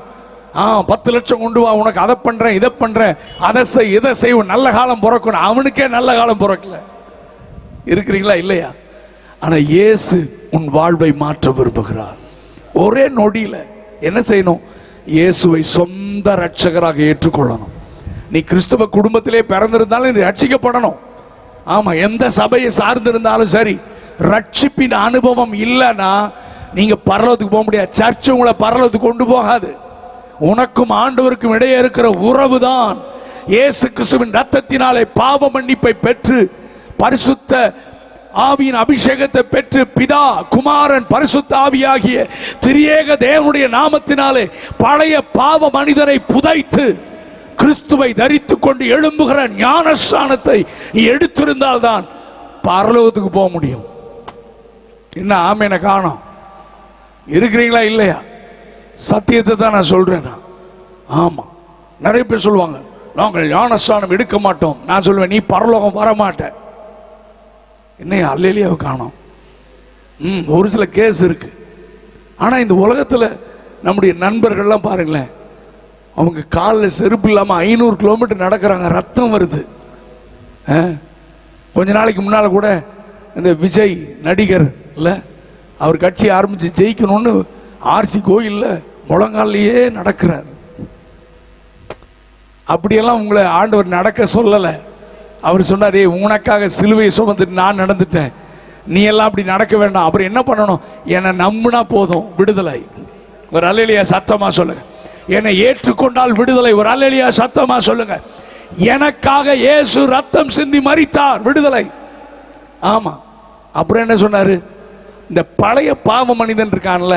10 லட்சம் கொண்டு வா, உனக்கு அதை பண்றேன், இதை பண்றேன், அதை செய், இதை செய், நல்ல காலம் பிறக்கணும். அவனுக்கே நல்ல காலம் பிறக்கல. இருக்கிறீங்களா? இல்லையா? ஆனா இயேசு உன் வாழ்வை மாற்ற விரும்புகிறார். ஒரே நொடியில என்ன செய்யணும்? இயேசுவை சொந்த ரட்சகராக ஏற்றுக்கொள்ளணும். நீ கிறிஸ்தவ குடும்பத்திலே பிறந்திருந்தாலும் நீ ரட்சிக்கப்படணும். ஆமா, எந்த சபையை சார்ந்திருந்தாலும் சரி, ரட்சிப்பின் அனுபவம் இல்லைன்னா நீங்க பரலோகத்துக்கு போக முடியாது. சர்ச் உங்களை பரலோகத்துக்கு கொண்டு போகாது. உனக்கும் ஆண்டவருக்கும் இடையே இருக்கிற உறவு தான் இயேசு கிறிஸ்துவின் ரத்தத்தினாலே பாவ மன்னிப்பை பெற்று, பரிசுத்த ஆவியின் அபிஷேகத்தை பெற்று, பிதா, குமாரன், பரிசுத்த ஆவியாகிய திரியேக தேவனுடைய நாமத்தினாலே பழைய பாவ மனிதனை புதைத்து கிறிஸ்துவை தரித்துக் கொண்டு எழும்புகிற ஞானஸ்நானத்தை நீ எடுத்திருந்தால் தான் பரலோகத்துக்கு போக முடியும். என்ன ஆமென காணோம்? இருக்கிறீங்களா? இல்லையா? சத்தியத்தை தான் நான் சொல்றேன். ஆமா, நிறைய பேர் சொல்லுவாங்க நாங்கள் ஞானஸ்நானம் எடுக்க மாட்டோம். நான் சொல்லுவேன், நீ பரலோகம் வர மாட்ட. என்னையா அல்லேலியாவை காணோம்? ஒரு சில கேஸ் இருக்கு. ஆனா இந்த உலகத்துல நம்முடைய நண்பர்கள்லாம் பாருங்களேன், அவங்க காலில் செருப்பு இல்லாமல் 500 கிலோமீட்டர் நடக்கிறாங்க, ரத்தம் வருது. கொஞ்ச நாளைக்கு முன்னால் கூட இந்த விஜய் நடிகர் இல்லை, அவர் கட்சி ஆரம்பித்து ஜெயிக்கணும்னு ஆர்சி கோயிலில் முழங்காலையே நடக்கிறார். அப்படியெல்லாம் உங்களை ஆண்டவர் நடக்க சொல்லலை. அவர் சொன்னார், உனக்காக சிலுவையை சுமந்துட்டு நான் நடந்துட்டேன், நீ எல்லாம் அப்படி நடக்க வேண்டாம். அப்புறம் என்ன பண்ணணும்? என்னை நம்பினா போதும், விடுதலை. ஒரு அல்லேலூயா சத்தமா சொல்லுங்க. என்னை ஏற்றுக்கொண்டால் விடுதலை. ஒரு அல்லேலூயா சத்தமா சொல்லுங்க. எனக்காக இயேசு ரத்தம் சிந்தி மரித்தார், விடுதலை. ஆமா. அப்புறம் என்ன சொன்னாரு? இந்த பழைய பாவ மனிதன் இருக்கான்ல,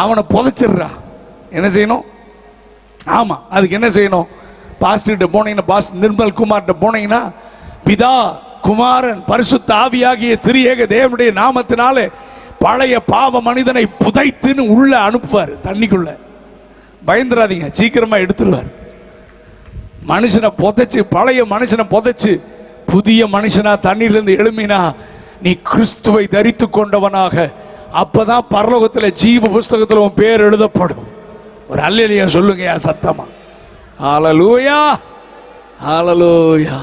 அவனை புதைச்சிடுறா. என்ன செய்யணும்? ஆமா, அதுக்கு என்ன செய்யணும்? பாஸ்டர்கிட்ட போனீங்கன்னா, பாஸ்டர் நிர்மல் குமார்கிட்ட போனீங்கன்னா, பிதா குமாரன் பரிசுத்த ஆவியாகிய திரியேக தேவனுடைய நாமத்தினாலே பழைய பாவ மனிதனை புதைத்துன்னு உள்ள அனுப்புவார் தண்ணிக்குள்ள. பயந்துராதீங்க, சீக்கிரமா எடுத்துருவார். மனுஷனை புதைச்சு, பழைய மனுஷனை புதைச்சு புதிய மனுஷனா தண்ணீரிலிருந்து எழுமினா நீ கிறிஸ்துவை தரித்து கொண்டவனாக, அப்பதான் பரலோகத்தில் ஜீவ புஸ்தகத்தில் உன் பேர் எழுதப்படும். ஒரு அல்லேலூயா சொல்லுங்க சத்தமா. ஹல்லேலூயா, ஹல்லேலூயா.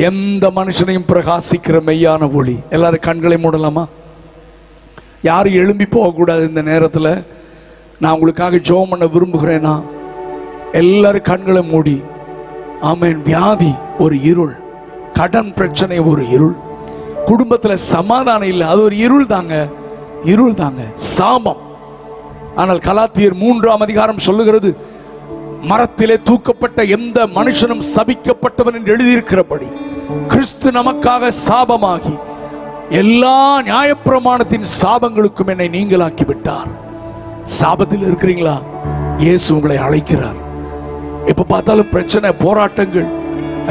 எந்த மனுஷனையும் பிரகாசிக்கிற மெய்யான ஒளி. எல்லாரும் கண்களை மூடலாமா? யாரும் எழும்பி போகக்கூடாது. இந்த நேரத்தில் நான் உங்களுக்காக ஜெபம் பண்ண விரும்புகிறேன்னா எல்லாரும் கண்களை மூடி. ஆமென். வியாதி ஒரு இருள், கடன் பிரச்சனை ஒரு இருள், குடும்பத்தில் சமாதானம் இல்லை, அது ஒரு இருள் தாங்க, இருள் தாங்க, சாபம். ஆனால் கலாத்தியர் 3ஆம் அதிகாரம் சொல்லுகிறது, மரத்திலே தூக்கப்பட்ட எந்த மனுஷனும் சபிக்கப்பட்டவன் என்று எழுதியிருக்கிறபடி கிறிஸ்து நமக்காக சாபமாகி எல்லா நியாயப்பிரமாணத்தின் சாபங்களுக்கும் என்னை நீங்களாக்கி விட்டார். சாபத்தில் இருக்கிறீங்களா? இயேசு உங்களை அழைக்கிறார். எப்ப பார்த்தாலும் பிரச்சனை, போராட்டங்கள்.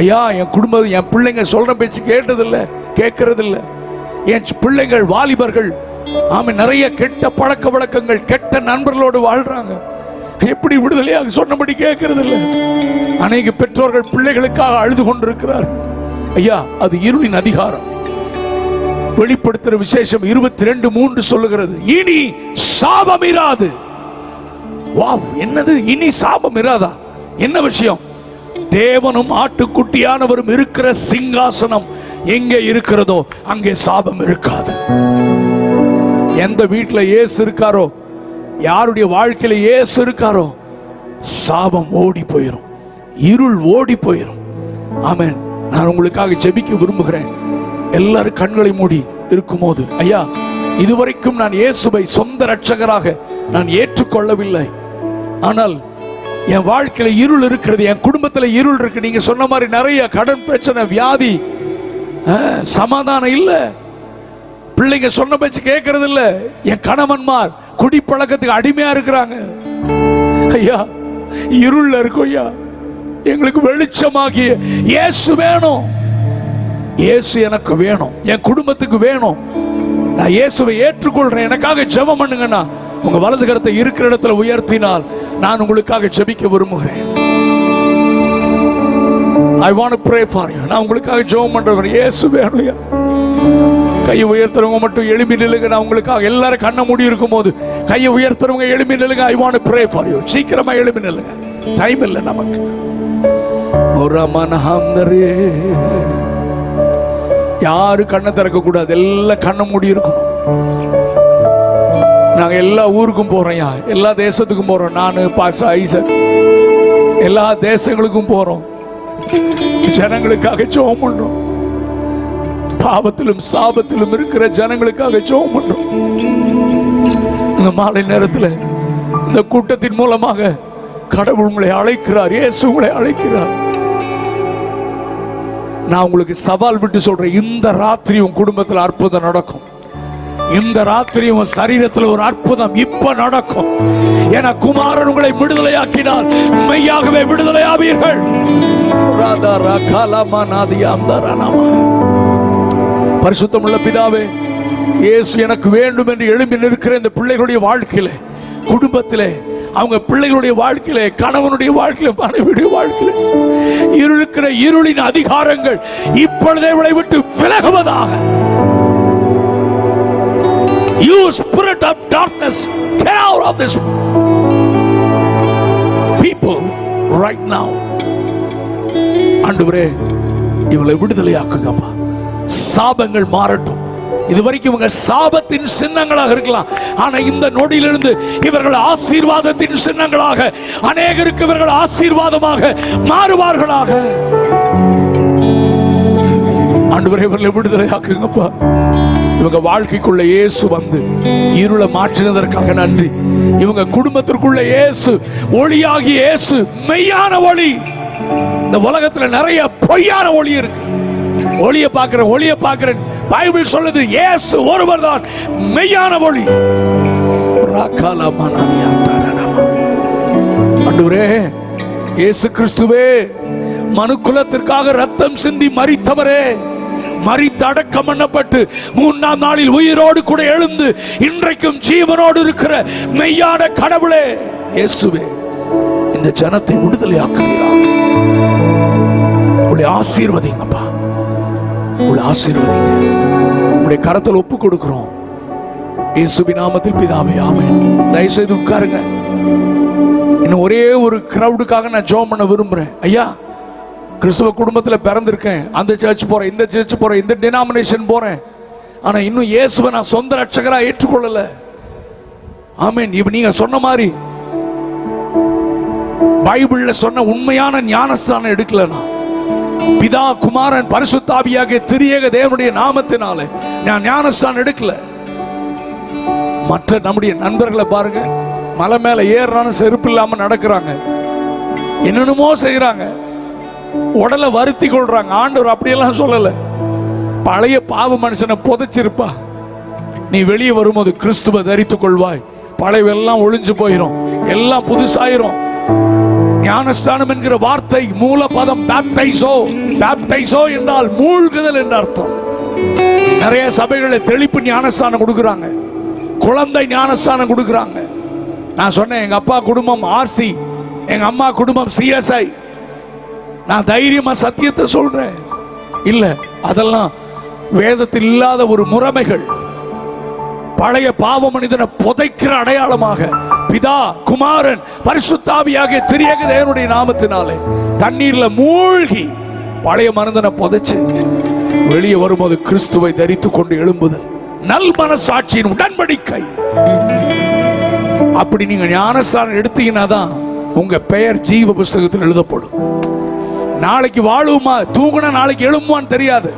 ஐயா, என் குடும்பம், என் பிள்ளைங்க சொல்ற பேச்சு கேட்கறதில்ல. என் பிள்ளைங்கள், வாலிபர்கள், ஆமா, நிறைய கெட்ட பழக்க வழக்கங்கள், கெட்ட நண்பர்களோடு வாழ்றாங்க. எப்படி விடுதலையாக சொன்னபடி கேட்கறதில்ல. அநேக பெற்றோர்கள் பிள்ளைகளுக்காக அழுது கொண்டிருக்கிறார்கள். ஐயா, அது இருளின் அதிகாரம். வெளிப்படுத்துற விசேஷம் 22:3 சொல்லுகிறது, இனி சாபம் இராது. வாவ், என்னது இனி சாபம் இராதா? என்ன விஷயம்? தேவனும் ஆட்டுக்குட்டியானவரும் இருக்கிற சிங்காசனம் எங்கே இருக்கிறதோ அங்கே சாபம் இருக்காது. எந்த வீட்டில் இயேசு இருக்காரோ, யாருடைய வாழ்க்கையில இயேசு இருக்காரோ, சாபம் ஓடி போயிரும், இருள் ஓடி போயிரும். ஆமென். நான் உங்களுக்காக ஜெபிக்க விரும்புகிறேன். எல்லாரும் கண்களை மூடி இருக்கும்போது, ஐயா, இதுவரைக்கும் நான் இயேசுவை சொந்த இரட்சகராக நான் ஏற்றுக்கொள்ளவில்லை, ஆனால் என் வாழ்க்கையில இருள் இருக்கிறது, என் குடும்பத்துல இருள் இருக்கு. நீங்க சொன்ன மாதிரி நிறைய கடன் பிரச்சனை, வியாதி, சமாதானம் இல்ல, பிள்ளைங்க சொன்ன பேச்சு கேட்கறது இல்ல, என் கணவன்மார் குடிப்பழக்கத்துக்கு அடிமையா இருக்கிறாங்க. ஐயா, இருள்ல இருக்கும். ஐயா, எங்களுக்கு வெளிச்சமாகிய இயேசு வேணும். இயேசு எனக்கு வேணும், என் குடும்பத்துக்கு வேணும். நான் இயேசுவை ஏற்றுக்கொள்றேன், எனக்காக ஜெபம் பண்ணுங்கண்ணா. உங்க வலது கரத்தை இருக்கிற இடத்துல உயர்த்தினால் நான் உங்களுக்காக ஜெபிக்க விரும்புகிறேன். I want to pray for you. நான் உங்களுக்காக ஜெபம் பண்றேன். இயேசு வேணும். கையை உயர்த்துறவங்க மட்டும் எழுப்பி நில்லுங்க. நான் உங்களுக்காக, எல்லாரும் கண்ணை மூடி இருக்கும் போது கையை உயர்த்துறவங்க எழுப்பி நில்லுங்க. I want to pray for you. சீக்கிரமா எழுப்பி நில்லுங்க, டைம் இல்லை நமக்கு. ஒரு மனஹாந்தரே, யாரு கண்ணை திறக்க கூடாது, எல்லாம் கண்ணை மூடி இருக்கணும். நாங்க எல்லா ஊருக்கும் போறோம், எல்லா தேசத்துக்கும் போறோம். நானு பாஸ்டர் ஐசக் எல்லா தேசங்களுக்கும் போறோம். ஜனங்களுக்காக ஜெபம் பண்றோம். பாவத்திலும் சாபத்திலும் இருக்கிற ஜனங்களுக்காக ஜெபம் பண்றோம். இந்த மாலை நேரத்தில் இந்த கூட்டத்தின் மூலமாக கடவுள் உங்களை அழைக்கிறார், இயேசு உங்களை அழைக்கிறார். நான் உங்களுக்கு சவால் விட்டு சொல்றேன், இந்த ராத்திரி உன் குடும்பத்தில் அற்புதம் நடக்கும். இந்த ராத்திரி உன் சரீரத்தில் ஒரு அற்புதம் இப்ப நடக்கும். என குமாரன் உங்களை விடுதலையாக்கினார், மெய்யாகவே விடுதலையாவீர்கள். பரிசுத்தமுள்ள பிதாவே, இயேசு எனக்கு வேண்டும் என்று எழும்பி நிற்கிற இந்த பிள்ளைகளுடைய வாழ்க்கையில, குடும்பத்திலே, அவங்க பிள்ளைகளுடைய வாழ்க்கையில, கணவனுடைய வாழ்க்கையில, மனைவியுடைய வாழ்க்கையில இருக்கிற இருளின் அதிகாரங்கள் இப்பொழுதே இவளை விட்டு விலகுவதாக. You spirit of darkness, get out of this people right now. ஆண்டவரே, இவளை விடுதலையாக்குங்கப்பா. சாபங்கள் மாறட்டும். இதுவரைக்கும் இவங்க சாபத்தின் சின்னங்களாக இருக்கலாம், ஆனா இந்த நொடியிலிருந்து இவர்கள் ஆசீர்வாதத்தின் சின்னங்களாக, அநேகருக்கு இவர்கள் ஆசீர்வாதமாக மாறுவார்களாக. ஆண்டவரே, இவர்களை விடுதலையாக்குங்கப்பா. இவங்க வாழ்க்கைக்குள்ள இயேசு வந்து இருளை மாற்றினதற்காக நன்றி. இவங்க குடும்பத்திற்குள்ள இயேசு, ஒளியாகி இயேசு மெய்யான ஒளி. இந்த உலகத்துல நிறைய பொய்யான ஒளி இருக்கு. ஒளியை பார்க்கிறேன். பைபிள் சொல்லுது, இயேசு ஒருவர் தான் மெய்யான ஒளி. ஆண்டவரே, இயேசு கிறிஸ்துவே, மனுக்குலத்திற்காக ரத்தம் சிந்தி மரித்தவரே, மரித்து அடக்கம் பண்ணப்பட்டு 3ஆம் நாளில் உயிரோடு கூட எழுந்து இன்றைக்கும் ஜீவனோடு இருக்கிற மெய்யான கடவுளே இயேசுவே, இந்த ஜனத்தை விடுதலையாக்குகிறார். உங்களை ஆசீர்வதிங்கப்பா, உங்களை ஆசீர்வதிங்க. உங்களுடைய கரத்தில் ஒப்பு கொடுக்கிறோம் இயேசுவின் நாமத்தில் பிதாவே, ஆமென். தயவு செய்து உட்காருங்க. இன்னும் ஒரே ஒரு கிரவுடுக்காக நான் ஜெபம் பண்ண விரும்புறேன். ஐயா, கிறிஸ்துவ குடும்பத்தில் பிறந்திருக்கேன், அந்த சர்ச் போறேன், இந்த சர்ச் போறேன், இந்த டினாமினேஷன் போறேன், ஆனா இன்னும் இயேசுவை நான் சொந்த ரட்சகரா ஏற்றுக்கொள்ளல. ஆமென். இப்ப நீங்க சொன்ன மாதிரி பைபிள்ல சொன்ன உண்மையான ஞானஸ்தானம் எடுக்கலனா, பிதா குமாரன் பரிசுத்த ஆவியாகிய திரியேக தேவனுடைய நாமத்தினாலே நான் ஞானஸ்தானம் எடுக்கல. மற்ற நம்முடைய நண்பர்களை பாருங்க, மலை மேல ஏறான செருப்பு இல்லாம நடக்கிறாங்க, என்னென்னமோ செய்யறாங்க, உடலை வருத்தி கொள்றாங்க. ஆண்டவர் அப்படியெல்லாம் சொல்லல. பழைய பாவ மனுஷனை புதைச்சிருப்பா, நீ வெளியே வரும்போது கிறிஸ்துவ தரித்துக் கொள்வாய், பழையவெல்லாம் ஒழிஞ்சு போயிடும், எல்லாம் புதுசாயிரும். ஞானஸ்தானம் என்கிற வார்த்தை மூல பதம் பேப்டைசோ. பேப்டைசோ என்றால் மூழ்குதல் என்ற அர்த்தம். நிறைய சபைகளை தெளிப்பு ஞானஸ்தானம் கொடுக்குறாங்க, குழந்தை ஞானஸ்தானம் கொடுக்குறாங்க. நான் சொன்னேன், எங்க அப்பா குடும்பம் ஆர்சி, எங்க அம்மா குடும்பம் சிஎஸ்ஐ. நான் தைரியமா சத்தியத்தை சொல்றேன். இல்ல, அதெல்லாம் வேதத்தில் இல்லாத ஒரு முறைமைகள். பழைய பாவ மனிதனை புதைக்கிற அடையாளமாக பிதா குமாரன் பரிசுத்த ஆவியாகிய திரியேக தேவனுடைய நாமத்தினாலே தண்ணீர்ல மூழ்கி பழைய மனிதனை புதைச்சு வெளியே வரும்போது கிறிஸ்துவை தரித்துக் கொண்டு எழும்புதல் நல் மனசாட்சியின் உடன்படிக்கை. அப்படி நீங்க ஞானஸ்தானம் எடுத்தீங்கன்னா தான் உங்க பெயர் ஜீவ புஸ்தகத்தில் எழுதப்படும். நாளைக்கு வாழுமா, தூங்கினா நாளைக்கு எழும்புவான்னு தெரியாது,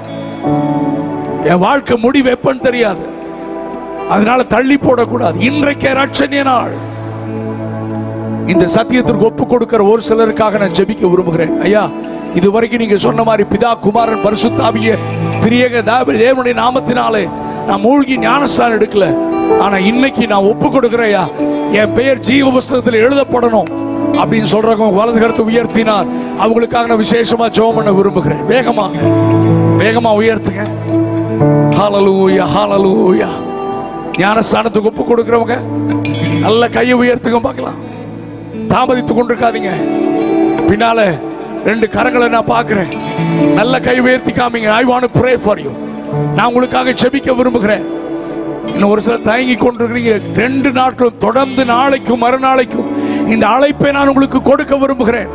என் வாழ்க்கை முடிவு எப்பன்னு தெரியாது. அதனால தள்ளி போடக்கூடாது. இன்றைக்கே ரட்சணிய நாள். இந்த சத்தியத்திற்கு ஒப்பு கொடுக்கிற ஒரு சிலருக்காக நான் ஜெபிக்க விரும்புகிறேன். ஐயா, இதுவரைக்கும் நீங்க சொன்ன மாதிரி பிதா குமாரன் பரிசுத்த ஆவிய திரியேக தேவனுடைய நாமத்தினாலே நான் மூழ்கி ஞானஸ்தானம் எடுக்கல, ஆனா இன்னைக்கு நான் ஒப்பு கொடுக்கிறேன். ஐயா, என் பெயர் ஜீவ புஸ்தகத்தில் எழுதப்படணும் அப்படின்னு சொல்றவங்க வலது கரத்தை உயர்த்தினார். அவங்களுக்காக நான் விசேஷமா ஜெபம் பண்ண விரும்புகிறேன். வேகமா உயர்த்துங்க. ஹல்லேலூயா, ஹல்லேலூயா. ஞானஸ்தானத்துக்கு ஒப்பு கொடுக்கிறவங்க நல்ல கையை உயர்த்துங்க பார்க்கலாம். தாமதித்துக் கொண்டிருக்காதீங்க. பின்னால 2 கரங்களை நான் பார்க்கிறேன். நல்ல கை உயர்த்தி காமிங்க. I want to pray for you. நான் உங்களுக்காக ஜெபிக்க விரும்புகிறேன். இன்னும் ஒரு சிலர் தயங்கி கொண்டிருக்கிறீங்க. 2 நாட்களும் தொடர்ந்து நாளைக்கும் மறுநாளைக்கும் இந்த அழைப்பை நான் உங்களுக்கு கொடுக்க விரும்புகிறேன்.